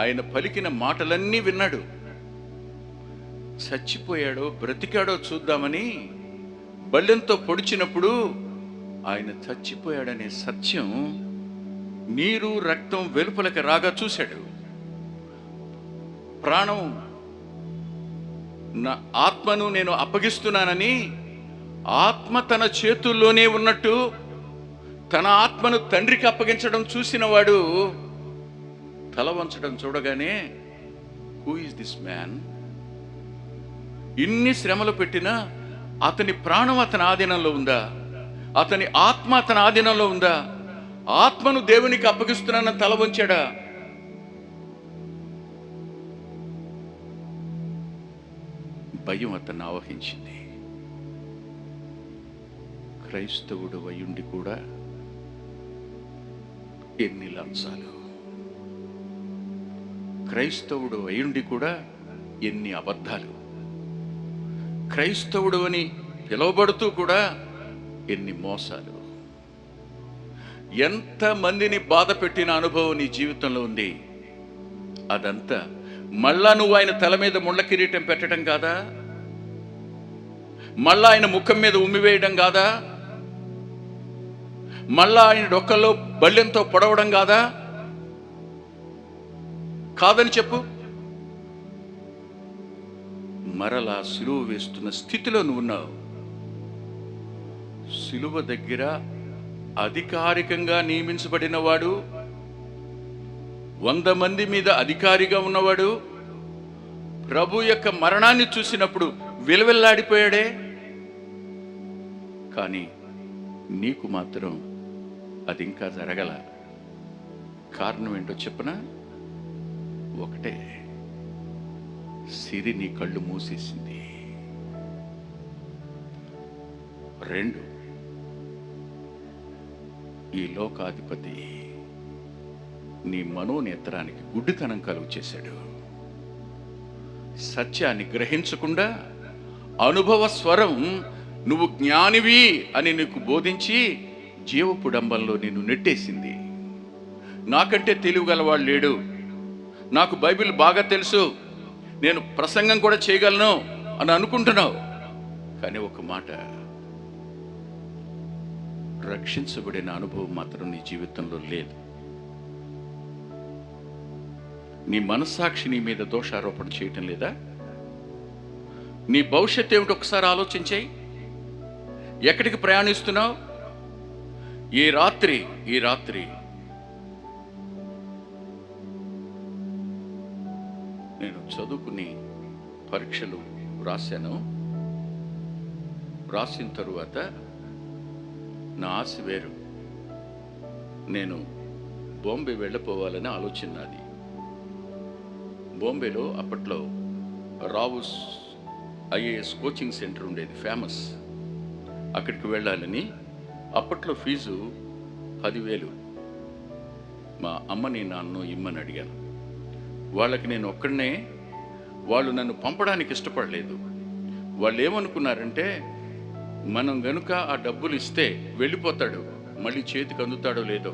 ఆయన పలికిన మాటలన్నీ విన్నాడు. చచ్చిపోయాడో బ్రతికాడో చూద్దామని బల్లెంతో పొడిచినప్పుడు ఆయన చచ్చిపోయాడనే సత్యం నీరు రక్తం వెలుపలకి రాగా చూశాడు. ప్రాణం, నా ఆత్మను నేను అప్పగిస్తున్నానని ఆత్మ తన చేతుల్లోనే ఉన్నట్టు తన ఆత్మను తండ్రికి అప్పగించడం చూసిన వాడు తల వంచడం చూడగానే, హూ ఈజ్ దిస్ మ్యాన్? ఇన్ని శ్రమలు పెట్టినా అతని ప్రాణం అతని ఆధీనంలో ఉందా? అతని ఆత్మ అతని ఆధీనంలో ఉందా? ఆత్మను దేవునికి అప్పగిస్తున్నానని తల వంచాడా? భయం అతన్ని ఆవహించింది. క్రైస్తవుడు అయ్యుండి కూడా ఎన్ని లంచాలు, క్రైస్తవుడు అయ్యుండి కూడా ఎన్ని అబద్ధాలు, క్రైస్తవుడు అని పిలువబడుతూ కూడా ఎన్ని మోసాలు. ఎంతమందిని బాధ పెట్టిన అనుభవం నీ జీవితంలో ఉంది. అదంతా మళ్ళా నువ్వు ఆయన తల మీద ముళ్ళ కిరీటం పెట్టడం కాదా? మళ్ళా ఆయన ముఖం మీద ఉమ్మివేయడం కాదా? మళ్ళా ఆయన డొక్కల్లో బల్లెంతో పొడవడం కాదా? కాదని చెప్పు. మరలా సిలువ వేస్తున్న స్థితిలో నువ్వు ఉన్నావు. సిలువ దగ్గర అధికారికంగా నియమించబడిన వాడు, 100 మంది మీద అధికారిగా ఉన్నవాడు ప్రభు యొక్క మరణాన్ని చూసినప్పుడు విలవిల్లాడిపోయాడే. కానీ నీకు మాత్రం అది ఇంకా జరగల. కారణం ఏంటో చెప్పనా? ఒకటే, సిరి నీ కళ్ళు మూసేసింది. 2, ఈ లోకాధిపతి నీ మనోనేత్రానికి గుడ్డితనం కలుగు చేశాడు. సత్యాన్ని గ్రహించకుండా అనుభవ స్వరం నువ్వు జ్ఞానివి అని నీకు బోధించి జీవపు డంబంలో నిన్ను నెట్టేసింది. నాకంటే తెలివిగలవాడు లేడు, నాకు బైబిల్ బాగా తెలుసు, నేను ప్రసంగం కూడా చేయగలను అని అనుకుంటున్నావు. కానీ ఒక మాట, రక్షించబడిన అనుభవం మాత్రం నీ జీవితంలో లేదు. నీ మనస్సాక్షి నీ మీద దోషారోపణ చేయటం లేదా? నీ భవిష్యత్తు ఏమిటి ఒకసారి ఆలోచించేయి. ఎక్కడికి ప్రయాణిస్తున్నావు? ఈ రాత్రి నేను చదువుకుని పరీక్షలు రాశాను. రాసిన తరువాత నా ఆశ వేరు. నేను బాంబే వెళ్ళిపోవాలని ఆలోచన నాది. బాంబేలో అప్పట్లో రావుస్ ఐఏఎస్ కోచింగ్ సెంటర్ ఉండేది, ఫేమస్. అక్కడికి వెళ్ళాలని, అప్పట్లో ఫీజు 10,000. మా అమ్మని నాన్ను ఇమ్మని అడిగాను. వాళ్ళకి నేను ఒక్కడనే, వాళ్ళు నన్ను పంపడానికి ఇష్టపడలేదు. వాళ్ళు ఏమనుకున్నారంటే, మనం గనుక ఆ డబ్బులు ఇస్తే వెళ్ళిపోతాడు, మళ్ళీ చేతికి అందుతాడో లేదో,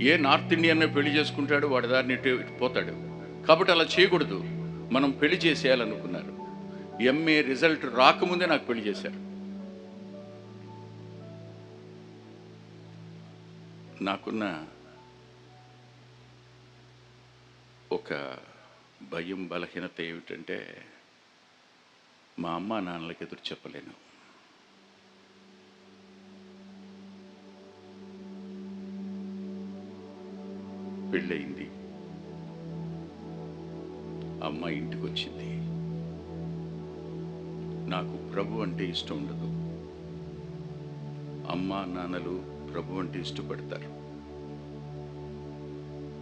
ఏ నార్త్ ఇండియన్నే పెళ్లి చేసుకుంటాడు, వాడి దారిని పోతాడు, కాబట్టి అలా చేయకూడదు, మనం పెళ్లి చేసేయాలనుకున్నారు. ఎంఏ రిజల్ట్ రాకముందే నాకు పెళ్లి చేశారు. నాకున్న ఒక భయం, బలహీనత ఏమిటంటే, మా అమ్మ నాన్నలకి ఎదురు చెప్పలేను. పెళ్ళయింది, అమ్మ ఇంటికి వచ్చింది. నాకు ప్రభు అంటే ఇష్టం ఉండదు. అమ్మ నాన్నలు ప్రభు అంటే ఇష్టపడతారు,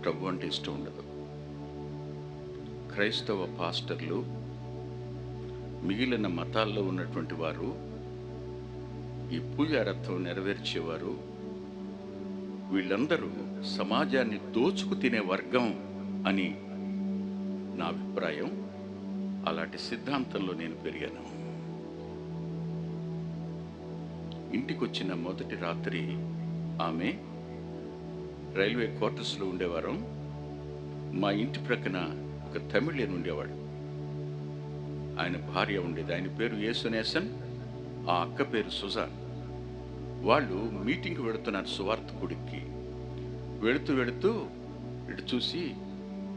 ప్రభు అంటే ఇష్టం ఉండదు. క్రైస్తవ పాస్టర్లు, మిగిలిన మతాల్లో ఉన్నటువంటి వారు, ఈ పూజారత్వం నెరవేర్చేవారు, వీళ్ళందరూ సమాజాన్ని దోచుకు తినే వర్గం అని నా అభిప్రాయం. అలాంటి సిద్ధాంతంలో నేను పెరిగాను. ఇంటికి వచ్చిన మొదటి రాత్రి ఆమె రైల్వే క్వార్టర్స్లో ఉండేవారు. మా ఇంటి ప్రక్కన ఒక తమిళియన్ ఉండేవాడు. ఆయన భార్య ఉండేది. ఆయన పేరు యేసునేసన్, ఆ అక్క పేరు సుజాన్. వాళ్ళు మీటింగ్కి వెళుతున్నారు, సువార్తకుడికి. వెళుతూ ఇటు చూసి,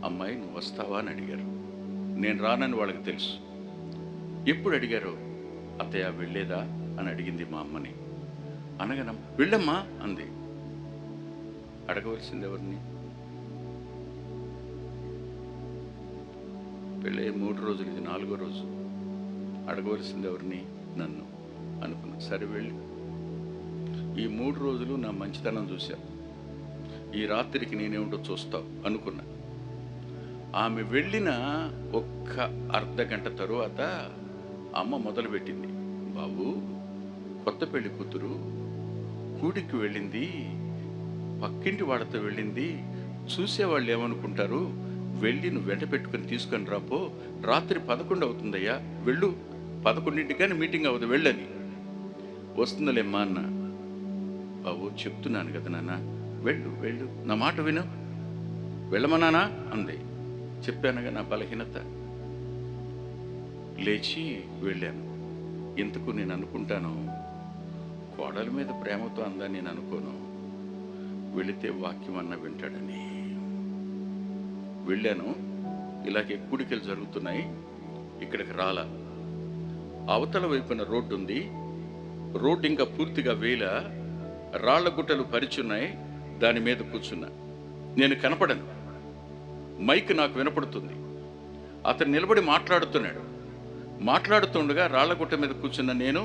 అమ్మాయి నువ్వు వస్తావా అని అడిగారు. నేను రానని వాళ్ళకి తెలుసు. ఎప్పుడు అడిగారు? అత్తయ్య వెళ్ళేదా అని అడిగింది మా అమ్మని. అనగానే వెళ్ళమ్మా అంది. అడగవలసింది ఎవరిని? పెళ్ళే 3 రోజులు, ఇది 4వ రోజు. అడగవలసింది ఎవరిని? నన్ను అనుకున్నా. సరే వెళ్ళి ఈ 3 రోజులు నా మంచితనం చూశా, ఈ రాత్రికి నేనేమిటో చూస్తావు అనుకున్నా. ఆమె వెళ్ళిన ఒక్క అర్ధగంట తరువాత అమ్మ మొదలుపెట్టింది, బాబు కొత్త పెళ్లి కూతురు కూడికి వెళ్ళింది, పక్కింటి వాళ్ళతో వెళ్ళింది, చూసేవాళ్ళు ఏమనుకుంటారు, వెళ్ళి నువ్వు వెంట పెట్టుకుని తీసుకొని రాపో, రాత్రి 11 అవుతుందయ్యా, వెళ్ళు, 11ంటికి కానీ మీటింగ్ అవ్వదు, వెళ్ళని. వస్తుందిలేమ్మా అన్న. బాబు చెప్తున్నాను కదా నాన్న, వెళ్ళు, నా మాట విను, వెళ్ళమన్నానా అంది. చెప్పానుగా నా బలహీనత. లేచి వెళ్ళాను. ఇంతకు నేను అనుకుంటాను, కోడల మీద ప్రేమతో అందని నేను అనుకోను, వెళితే వాక్యం అన్న వింటాడని. వెళ్ళాను. ఇలాగే కూడికలు జరుగుతున్నాయి. ఇక్కడికి రాలా. అవతల వైపున రోడ్డు ఉంది. రోడ్డు ఇంకా పూర్తిగా వేల, రాళ్ల గుట్టలు పరిచున్నాయి. దాని మీద కూర్చున్నా. నేను కనపడను, మైక్ నాకు వినపడుతుంది. అతను నిలబడి మాట్లాడుతుండగా రాళ్లగుట్ట మీద కూర్చున్న నేను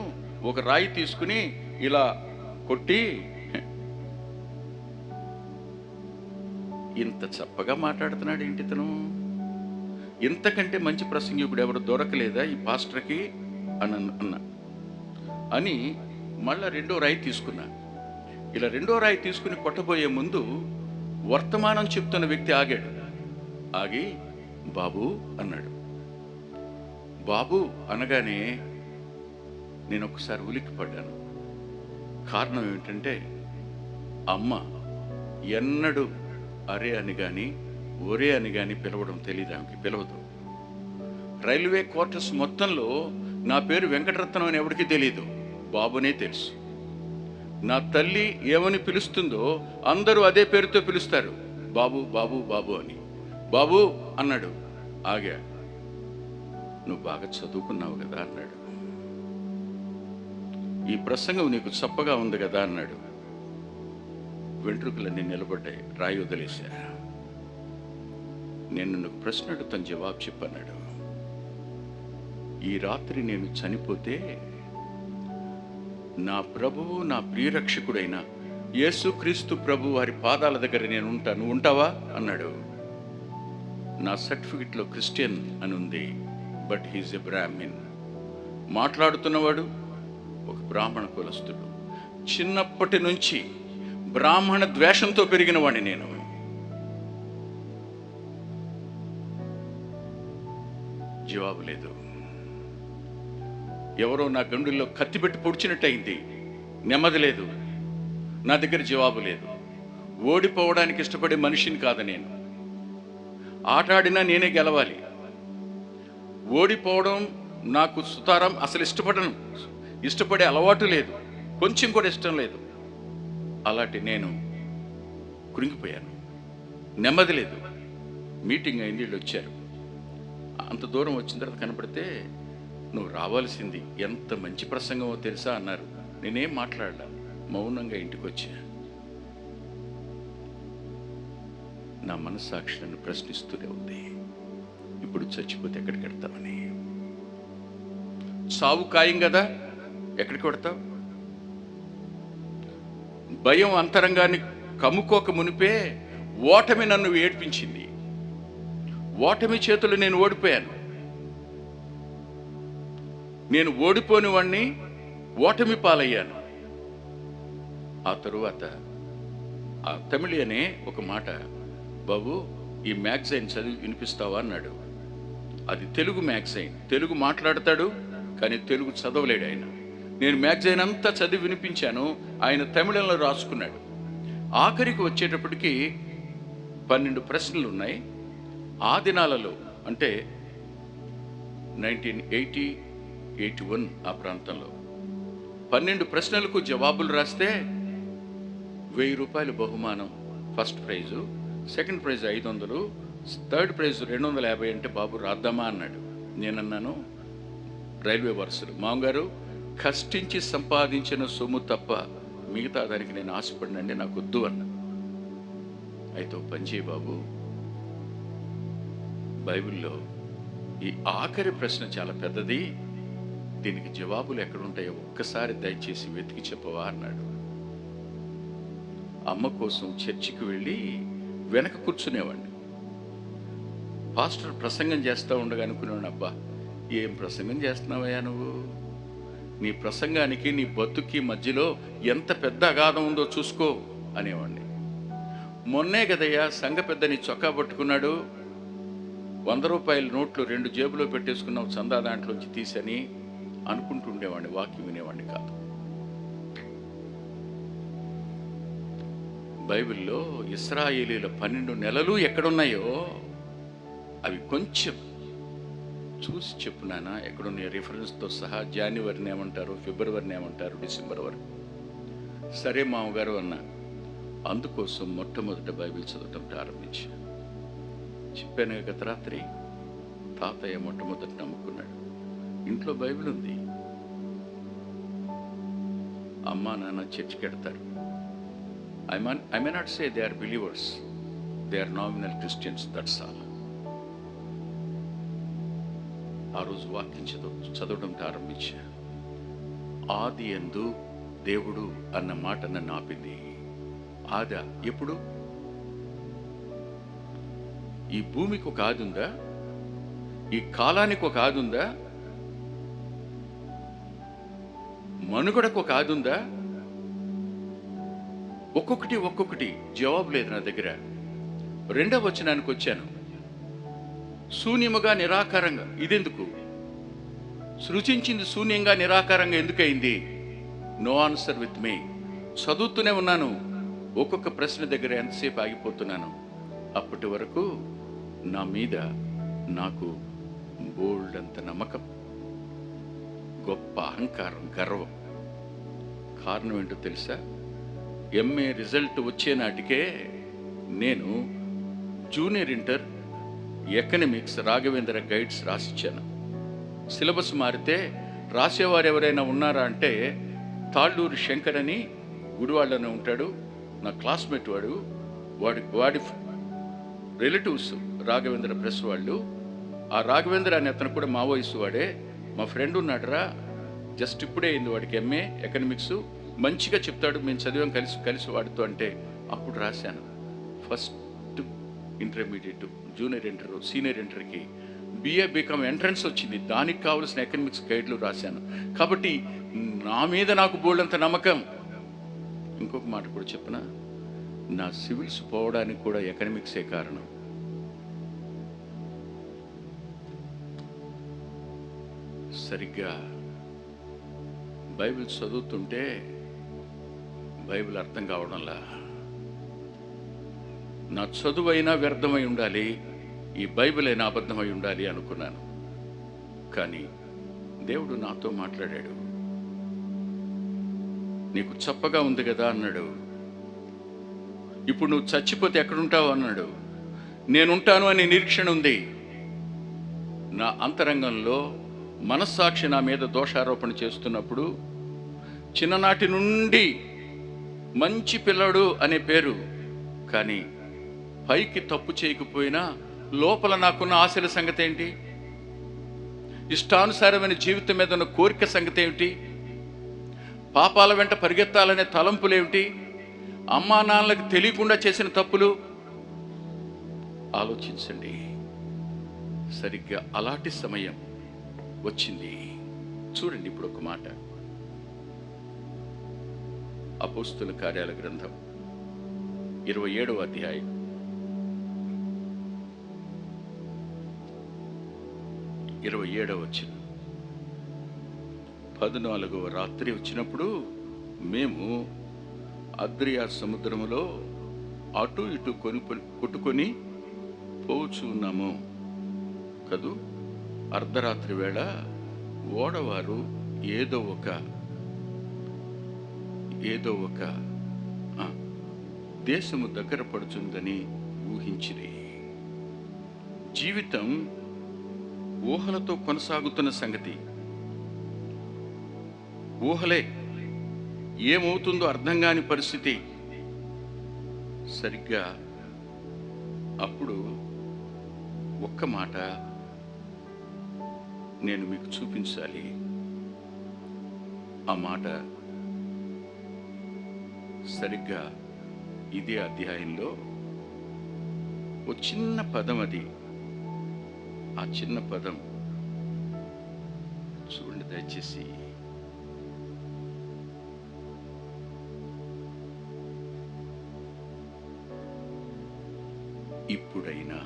ఒక రాయి తీసుకుని ఇలా కొట్టి, ఇంత చప్పగా మాట్లాడుతున్నాడు ఏంటి ఇతను, ఇంతకంటే మంచి ప్రసంగికుడు ఎవరు దొరకలేదా ఈ పాస్టర్కి అని మళ్ళా 2వ రాయి తీసుకున్నా. ఇలా 2వ రాయి తీసుకుని కొట్టబోయే ముందు వర్తమానం చెప్తున్న వ్యక్తి ఆగి బాబు అన్నాడు. బాబు అనగానే నేను ఒకసారి ఉలిక్కి పడ్డాను. కారణం ఏమిటంటే, అమ్మ ఎన్నడూ అరే అని కానీ ఒరే అని కానీ పిలవడం తెలియదు, ఆమెకి పిలవదు. రైల్వే క్వార్టర్స్ మొత్తంలో నా పేరు వెంకటరత్నం అని ఎవరికి తెలియదు, బాబునే తెలుసు. నా తల్లి ఏమని పిలుస్తుందో అందరూ అదే పేరుతో పిలుస్తారు, బాబు బాబు బాబు అని. బాబు అన్నాడు. ఆగా. నువ్వు బాగా చదువుకున్నావు కదా అన్నాడు. ఈ ప్రసంగం నీకు చప్పగా ఉంది కదా అన్నాడు. వెంట్రుకలన్నీ నిలబడ్డాయి, రాయి వదిలేశా. నేను నాకు ప్రశ్న అడుగుతాను, జవాబు చెప్పన్నాడు. ఈ రాత్రి నేను చనిపోతే నా ప్రభువు, నా ప్రియరక్షకుడైన యేసుక్రీస్తు ప్రభు వారి పాదాల దగ్గర నేను ఉంటాను, ఉంటావా అన్నాడు. నా సర్టిఫికెట్లో క్రిస్టియన్ అని ఉంది, బట్ హీజ్ ఎ బ్రాహ్మిన్. మాట్లాడుతున్నవాడు ఒక బ్రాహ్మణ కులస్తుడు. చిన్నప్పటి నుంచి బ్రాహ్మణ ద్వేషంతో పెరిగిన వాడిని నేను. జవాబు లేదు. ఎవరో నా గండుల్లో కత్తి పెట్టి పొడిచినట్టు అయింది. నెమ్మది లేదు. నా దగ్గర జవాబు లేదు. ఓడిపోవడానికి ఇష్టపడే మనిషిని కాదు నేను. ఆటాడినా నేనే గెలవాలి. ఓడిపోవడం నాకు సుతారం, అసలు ఇష్టపడను. ఇష్టపడే అలవాటు లేదు, కొంచెం కూడా ఇష్టం లేదు. అలాంటి నేను కృంగిపోయాను. నెమ్మది లేదు. మీటింగ్ అయింది, వీళ్ళు వచ్చారు. అంత దూరం వచ్చిన తర్వాత కనపడితే, నువ్వు రావాల్సింది, ఎంత మంచి ప్రసంగమో తెలుసా అన్నారు. నేనేం మాట్లాడలా, మౌనంగా ఇంటికి వచ్చా. నా మనస్సాక్షి నన్ను ప్రశ్నిస్తూనే ఉంది, ఇప్పుడు చచ్చిపోతే ఎక్కడికి వెడతామని. సావు ఖాయం కదా, ఎక్కడికి వెడతావు? భయం అంతరంగాన్ని కమ్ముకోక మునిపే ఓటమి నన్ను ఏడ్పించింది. ఓటమి చేతులు నేను ఓడిపోయాను. నేను ఓడిపోని వాణ్ణి, ఓటమి పాలయ్యాను. ఆ తరువాత ఆ తమిళి అనే ఒక మాట, బాబు ఈ మ్యాగజైన్ చదివి వినిపిస్తావా అన్నాడు. అది తెలుగు మ్యాగజైన్, తెలుగు మాట్లాడతాడు కానీ తెలుగు చదవలేడు ఆయన. నేను మ్యాగజైన్ అంతా చదివి వినిపించాను, ఆయన తమిళంలో రాసుకున్నాడు. ఆఖరికి వచ్చేటప్పటికి 12 ప్రశ్నలు ఉన్నాయి. ఆ దినాలలో అంటే 1980, 81 ఆ ప్రాంతంలో 12 ప్రశ్నలకు జవాబులు రాస్తే 1000 రూపాయలు బహుమానం. First prize, second prize 500, third prize 250. అంటే బాబు రాద్దామా అన్నాడు. నేనన్నాను, రైల్వే వరుసలు మామగారు, కష్టించి సంపాదించిన సొమ్ము తప్ప మిగతా దానికి నేను ఆశపడినండి, నాకు వద్దు అన్నా. అయితే పనిచేయి బాబు, బైబిల్లో ఈ ఆఖరి ప్రశ్న చాలా పెద్దది, దీనికి జవాబులు ఎక్కడుంటాయో ఒక్కసారి దయచేసి వెతికి చెప్పవా అన్నాడు. అమ్మ కోసం చర్చికి వెళ్ళి వెనక కూర్చునేవాడిని. పాస్టర్ ప్రసంగం చేస్తూ ఉండగా అనుకునేవాడిని, అబ్బా ఏం ప్రసంగం చేస్తున్నావయ్యా నువ్వు, నీ ప్రసంగానికి నీ బతుకి మధ్యలో ఎంత పెద్ద అగాధం ఉందో చూసుకో అనేవాడిని. మొన్నే కదయ్యా సంఘ పెద్దని చొక్కా పట్టుకున్నాడు, 100 రూపాయల నోట్లు 2 జేబులో పెట్టేసుకున్నావు, చందా దాంట్లోంచి తీసని అనుకుంటుండేవాడిని, వాక్యం వినేవాడిని కాదు. బైబిల్లో ఇశ్రాయేలీల 12 నెలలు ఎక్కడున్నాయో అవి కొంచెం చూసి చెప్పు నాన్న, ఎక్కడున్నాయో రిఫరెన్స్తో సహా. జనవరిని ఏమంటారు, ఫిబ్రవరిని ఏమంటారు, డిసెంబర్ వరకు. సరే మామగారు అన్నా. అందుకోసం మొట్టమొదట బైబిల్ చదవటం ప్రారంభించా. చెప్పాను గత రాత్రి, తాతయ్య మొట్టమొదటి నమ్ముకున్నాడు. ఇంట్లో బైబిల్ ఉంది. అమ్మా నాన్న చర్చికి వెడతారు. I may not say they are believers, they are nominal Christians, that's all. ఆ రోజు వాక్యం చదవడం ప్రారంభించా. ఆది యందు దేవుడు అన్న మాట నన్ను ఆపింది. ఆదా ఎప్పుడు? ఈ భూమికి ఒక ఆది ఉందా? ఈ కాలానికి ఒక ఆది ఉందా? మనుగడకు ఒక ఆది ఉందా? ఒక్కొక్కటి జవాబు లేదు నా దగ్గర. 2వ వచనానికి వచ్చాను. శూన్యముగా నిరాకారంగా, ఇదెందుకు? సృజించింది శూన్యంగా నిరాకారంగా ఎందుకయింది? No answer with me. చదువుతూనే ఉన్నాను, ఒక్కొక్క ప్రశ్న దగ్గర ఎంతసేపు ఆగిపోతున్నాను. అప్పటి వరకు నా మీద నాకు బోల్డ్ అంత నమ్మకం, గొప్ప అహంకారం, గర్వం. కారణం ఏంటో తెలుసా? ఎంఏ రిజల్ట్ వచ్చే నాటికే నేను junior inter economics Raghavendra guides రాసిచ్చాను. సిలబస్ మారితే రాసేవారు ఎవరైనా ఉన్నారా అంటే తాళ్ళూరు శంకర్ అని గుడివాళ్ళనే ఉంటాడు, నా క్లాస్మేట్ వాడి రిలేటివ్స్ రాఘవేంద్ర ప్రెస్ వాళ్ళు. ఆ రాఘవేంద్ర అనే అతను కూడా మా వయసు వాడే. మా ఫ్రెండ్ ఉన్నాడురా, జస్ట్ ఇప్పుడే అయింది వాడికి ఎంఏ ఎకనామిక్స్, మంచిగా చెప్తాడు, మేము చదివాం కలిసి వాడితో అంటే అప్పుడు రాశాను. First intermediate, junior inter, senior ఇంటర్కి బిఏ బీకామ్ ఎంట్రన్స్ వచ్చింది. దానికి కావాల్సిన ఎకనామిక్స్ గైడ్లు రాశాను. కాబట్టి నా మీద నాకు బోల్డంత నమ్మకం. ఇంకొక మాట కూడా చెప్పిన, నా సివిల్స్ పోవడానికి కూడా ఎకనామిక్సే కారణం. సరిగ్గా బైబిల్ చదువుతుంటే బైబిల్ అర్థం కావడంలా, నా చదువైనా వ్యర్థమై ఉండాలి, ఈ బైబిల్ అయినా అబద్ధమై ఉండాలి అనుకున్నాను. కానీ దేవుడు నాతో మాట్లాడాడు. నీకు చప్పగా ఉంది కదా అన్నాడు. ఇప్పుడు నువ్వు చచ్చిపోతే ఎక్కడుంటావు అన్నాడు. నేనుంటాను అనే నిరీక్షణ ఉంది. నా అంతరంగంలో మనస్సాక్షి నా మీద దోషారోపణ చేస్తున్నప్పుడు, చిన్ననాటి నుండి మంచి పిల్లడు అనే పేరు, కానీ పైకి తప్పు చేయకపోయినా లోపల నాకున్న ఆశల సంగతి ఏంటి? ఇష్టానుసారమైన జీవితం మీద ఉన్న కోరిక సంగతి ఏమిటి? పాపాల వెంట పరిగెత్తాలనే తలంపులేమిటి? అమ్మా నాన్నలకు తెలియకుండా చేసిన తప్పులు ఆలోచించండి. సరిగ్గా అలాంటి సమయం వచ్చింది. చూడండి ఇప్పుడు ఒక మాట, అపోస్తుల కార్యాల గ్రంథం 27వ అధ్యాయం 27వ వచనం. 14వ రాత్రి వచ్చినప్పుడు మేము అద్రియా సముద్రములో అటు ఇటు కొట్టుకొని పోవచ్చు ఉన్నాము కదూ. అర్ధరాత్రి వేళ ఓడవారు ఏదో ఒక దేశము దగ్గర పడుతుందని ఊహించిరి. జీవితం ఊహలతో కొనసాగుతున్న సంగతి. ఊహలే, ఏమవుతుందో అర్థం కాని పరిస్థితి. సరిగ్గా అప్పుడు ఒక్క మాట నేను మీకు చూపించాలి. ఆ మాట సరిగ్గా ఇదే అధ్యాయంలో ఓ చిన్న పదం. అది ఆ చిన్న పదం చూడండి దయచేసి. ఇప్పుడైనా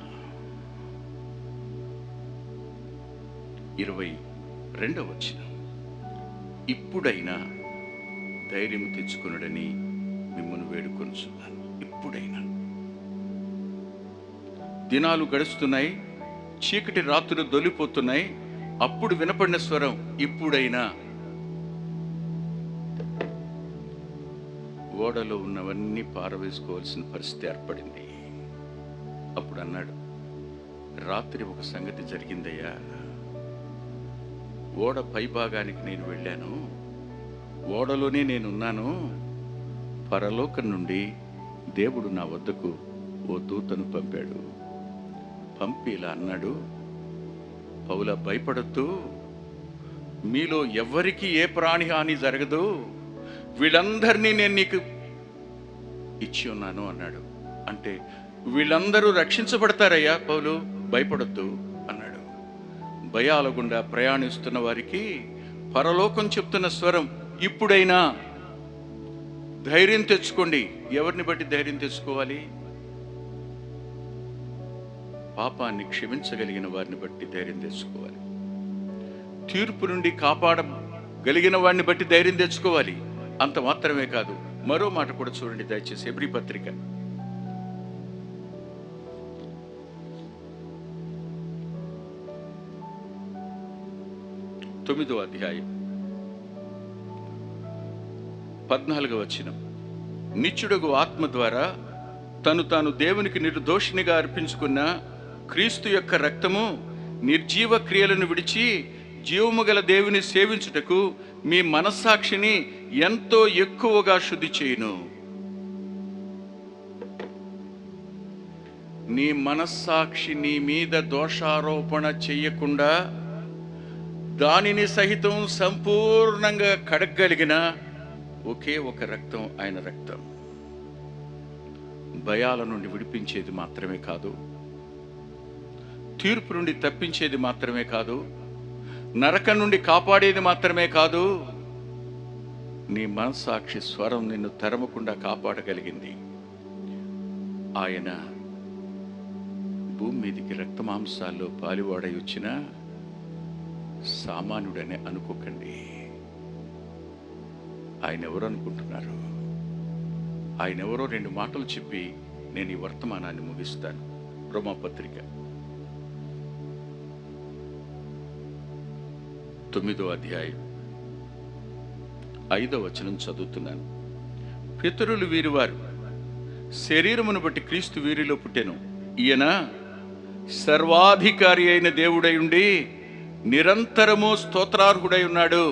22వ వచనం. ఇప్పుడైనా ధైర్యం తెచ్చుకొనుడని మిమ్మల్ని వేడుకొనుచున్నాను. ఇప్పుడైనా. దినాలు గడుస్తున్నాయి, చీకటి రాత్రులు దొలిపోతున్నాయి. అప్పుడు వినపడిన స్వరం ఇప్పుడైనా. ఓడలో ఉన్నవన్నీ పారవేసుకోవాల్సిన పరిస్థితి ఏర్పడింది. అప్పుడు అన్నాడు, రాత్రి ఒక సంగతి జరిగిందయ్యా. ఓడ పైభాగానికి నేను వెళ్ళాను, ఓడలోనే నేనున్నాను. పరలోకం నుండి దేవుడు నా వద్దకు ఓ దూతను పంపాడు. పంపి ఇలా అన్నాడు, పౌలా భయపడద్దు, మీలో ఎవ్వరికి ఏ ప్రాణి హాని జరగదు, వీళ్ళందరినీ నేను నీకు ఇచ్చి ఉన్నాను అన్నాడు. అంటే వీళ్ళందరూ రక్షించబడతారయ్యా పౌలు, భయపడొద్దు అన్నాడు. భయాల గుండా ప్రయాణిస్తున్న వారికి పరలోకం చెప్తున్న స్వరం ఇప్పుడైనా ధైర్యం తెచ్చుకోండి. ఎవరిని బట్టి ధైర్యం తెచ్చుకోవాలి? పాపాన్ని క్షమించగలిగిన వారిని బట్టి ధైర్యం తెచ్చుకోవాలి. తీర్పు నుండి కాపాడగలిగిన వాడిని బట్టి ధైర్యం తెచ్చుకోవాలి. అంత మాత్రమే కాదు, మరో మాట కూడా చూడండి దయచేసి. హెబ్రీ పత్రిక 9వ అధ్యాయం 14వ వచనం. నిత్యుడగు ఆత్మ ద్వారా తాను దేవునికి నిర్దోషినిగా అర్పించుకున్న క్రీస్తు యొక్క రక్తము నిర్జీవ క్రియలను విడిచి జీవము గల దేవుని సేవించుటకు మీ మనస్సాక్షిని ఎంతో ఎక్కువగా శుద్ధి చేయును. నీ మనస్సాక్షి నీ మీద దోషారోపణ చెయ్యకుండా దానిని సహితం సంపూర్ణంగా కడగలిగిన ఒకే ఒక రక్తం ఆయన రక్తం. భయాల నుండి విడిపించేది మాత్రమే కాదు, తీర్పు నుండి తప్పించేది మాత్రమే కాదు, నరకం నుండి కాపాడేది మాత్రమే కాదు, నీ మనస్సాక్షి స్వరం నిన్ను తరమకుండా కాపాడగలిగింది. ఆయన భూమి మీదికి రక్తమాంసాల్లో పాలివాడై వచ్చిన సామాన్యుడనే అనుకోకండి. ఆయన ఎవరు అనుకుంటున్నారు? ఆయన ఎవరో 2 మాటలు చెప్పి నేను ఈ వర్తమానాన్ని ముగిస్తాను. రోమాపత్రిక 9వ అధ్యాయం 5వ వచనం చదువుతున్నాను. పితరులు వీరివారు, శరీరమును బట్టి క్రీస్తు వీరిలో పుట్టెను. ఈయన సర్వాధికారి అయిన దేవుడై ఉండి నిరంతరము స్తోత్రార్హుడై ఉన్నాడు.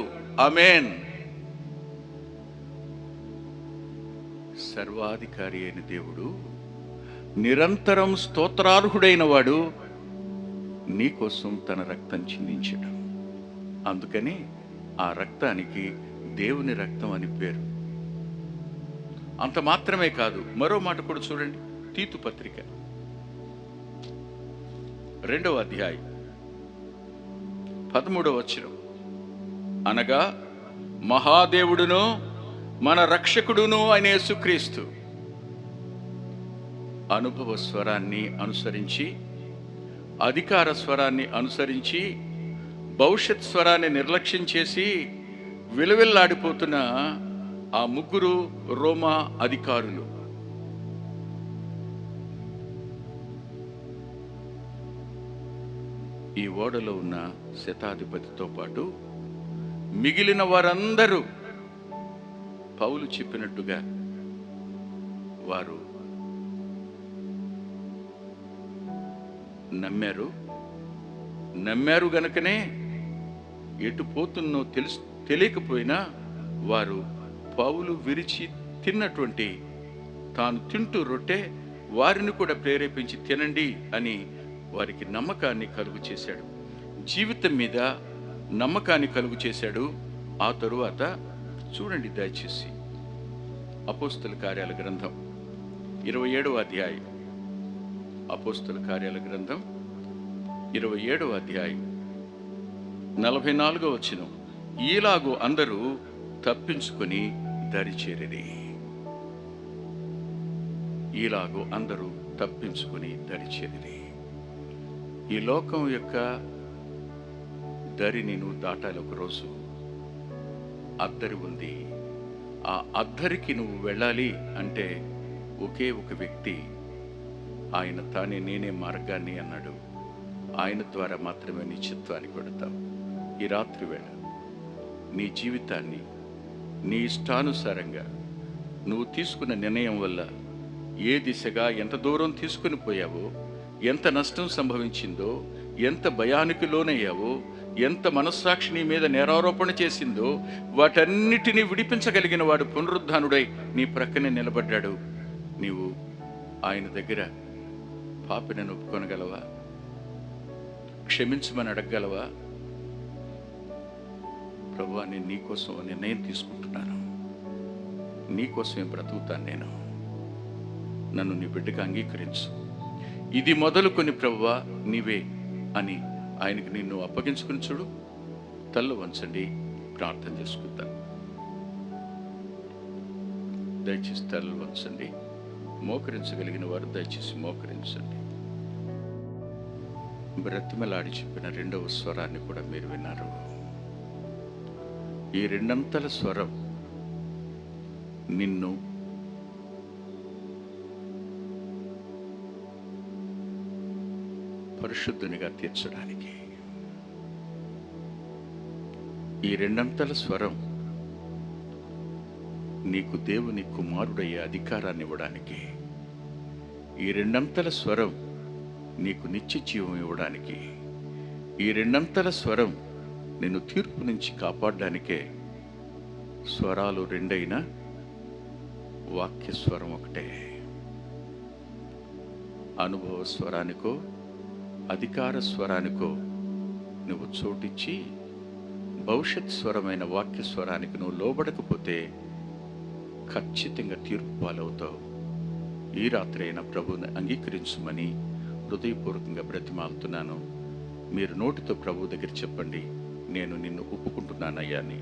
ఆమేన్. సర్వాధికారి అయిన దేవుడు, నిరంతరం స్తోత్రార్హుడైన వాడు నీ కోసం తన రక్తం చిందించాడు. అందుకని ఆ రక్తానికి దేవుని రక్తం అని పేరు. అంత మాత్రమే కాదు, మరో మాట కూడా చూడండి. తీతు పత్రిక 2వ అధ్యాయం 13వ వచనం. అనగా మహాదేవుడును మన రక్షకుడును అయిన యేసుక్రీస్తు అనుభవ స్వరాన్ని అనుసరించి, అధికార స్వరాన్ని అనుసరించి, భవిష్యత్ స్వరాన్ని నిర్లక్ష్యం చేసి విలవిల్లాడిపోతున్న ఆ 3 రోమా అధికారులు, ఈ ఓడలో ఉన్న శతాధిపతితో పాటు మిగిలిన వారందరూ పౌలు చెప్పినట్టుగా వారు నమ్మారు గనుకనే ఎటు పోతున్నో తెలియకపోయినా వారు పౌలు విరిచి తిన్నటువంటి తాను తింటూ రొట్టె వారిని కూడా ప్రేరేపించి తినండి అని వారికి నమ్మకాన్ని కలుగు చేశాడు. జీవితం మీద నమ్మకాన్ని కలుగు చేశాడు. ఆ తరువాత చూడండి దయచేసి అపోస్తల కార్యాల గ్రంథం 27వ అధ్యాయం. అపోస్తల కార్యాల గ్రంథం 27వ అధ్యాయం 44వ వచనం. ఈలాగు అందరూ తప్పించుకొని దరిచేరిరి. ఈలాగు అందరూ తప్పించుకొని దరిచేరిరి. ఈ లోకం యొక్క దరిని నువ్వు దాటాలి. ఒకరోజు అద్దరి ఉంది. ఆ అద్దరికి నువ్వు వెళ్ళాలి అంటే ఒకే ఒక వ్యక్తి, ఆయన తానే నేనే మార్గాన్ని అన్నాడు. ఆయన ద్వారా మాత్రమే నీ చిత్తానికి వెళతావు. ఈ రాత్రి వేళ నీ జీవితాన్ని నీ ఇష్టానుసారంగా నువ్వు తీసుకున్న నిర్ణయం వల్ల ఏ దిశగా ఎంత దూరం తీసుకుని పోయావో, ఎంత నష్టం సంభవించిందో, ఎంత భయానికి లోనయ్యావో, ఎంత మనస్సాక్షి నీ మీద నేరారోపణ చేసిందో, వాటన్నిటినీ విడిపించగలిగిన వాడు పునరుద్ధానుడై నీ ప్రక్కనే నిలబడ్డాడు. నీవు ఆయన దగ్గర పాపిని ఒప్పుకొనగలవా? క్షమించమని అడగగలవా? ప్రభువా, నేను నీకోసం నిర్ణయం తీసుకుంటున్నాను, నీకోసమే బ్రతుకుతాను, నేను నన్ను నీ బిడ్డగా అంగీకరించు, ఇది మొదలుకొని ప్రభువా నీవే అని ఆయనకి నిన్ను అప్పగించుకుని చూడు. తల్లు వంచండి, ప్రార్థన చేసుకుంటాను. దయచేసి తల్లు వంచండి. మోకరించగలిగిన వారు దయచేసి మోకరించండి. బ్రతిమలాడి చెప్పిన 2వ స్వరాన్ని కూడా మీరు విన్నారు. ఈ 2 అంతల స్వరం నిన్ను పరిశుద్ధునిగా తీర్చడానికి, ఈ 2 అంతల స్వరం నీకు దేవుని కుమారుడయ్యే అధికారాన్ని ఇవ్వడానికి, ఈ 2 అంతల స్వరం నీకు నిత్య జీవం ఇవ్వడానికి, ఈ 2 అంతల స్వరం నిన్ను తీర్పు నుంచి కాపాడడానికే. స్వరాలు 2 అయినా వాక్య స్వరం ఒకటే. అనుభవ స్వరానికో అధికార స్వరానికో నువ్వు చోటిచ్చి భవిష్యత్ స్వరమైన వాక్య స్వరానికి నువ్వు లోబడకపోతే ఖచ్చితంగా తీర్పు పాలవుతావు. ఈ రాత్రి అయినా ప్రభువుని అంగీకరించమని హృదయపూర్వకంగా బ్రతిమాలుతున్నాను. మీరు నోటితో ప్రభు దగ్గర చెప్పండి, నేను నిన్ను ఒప్పుకుంటున్నానయ్యా అని.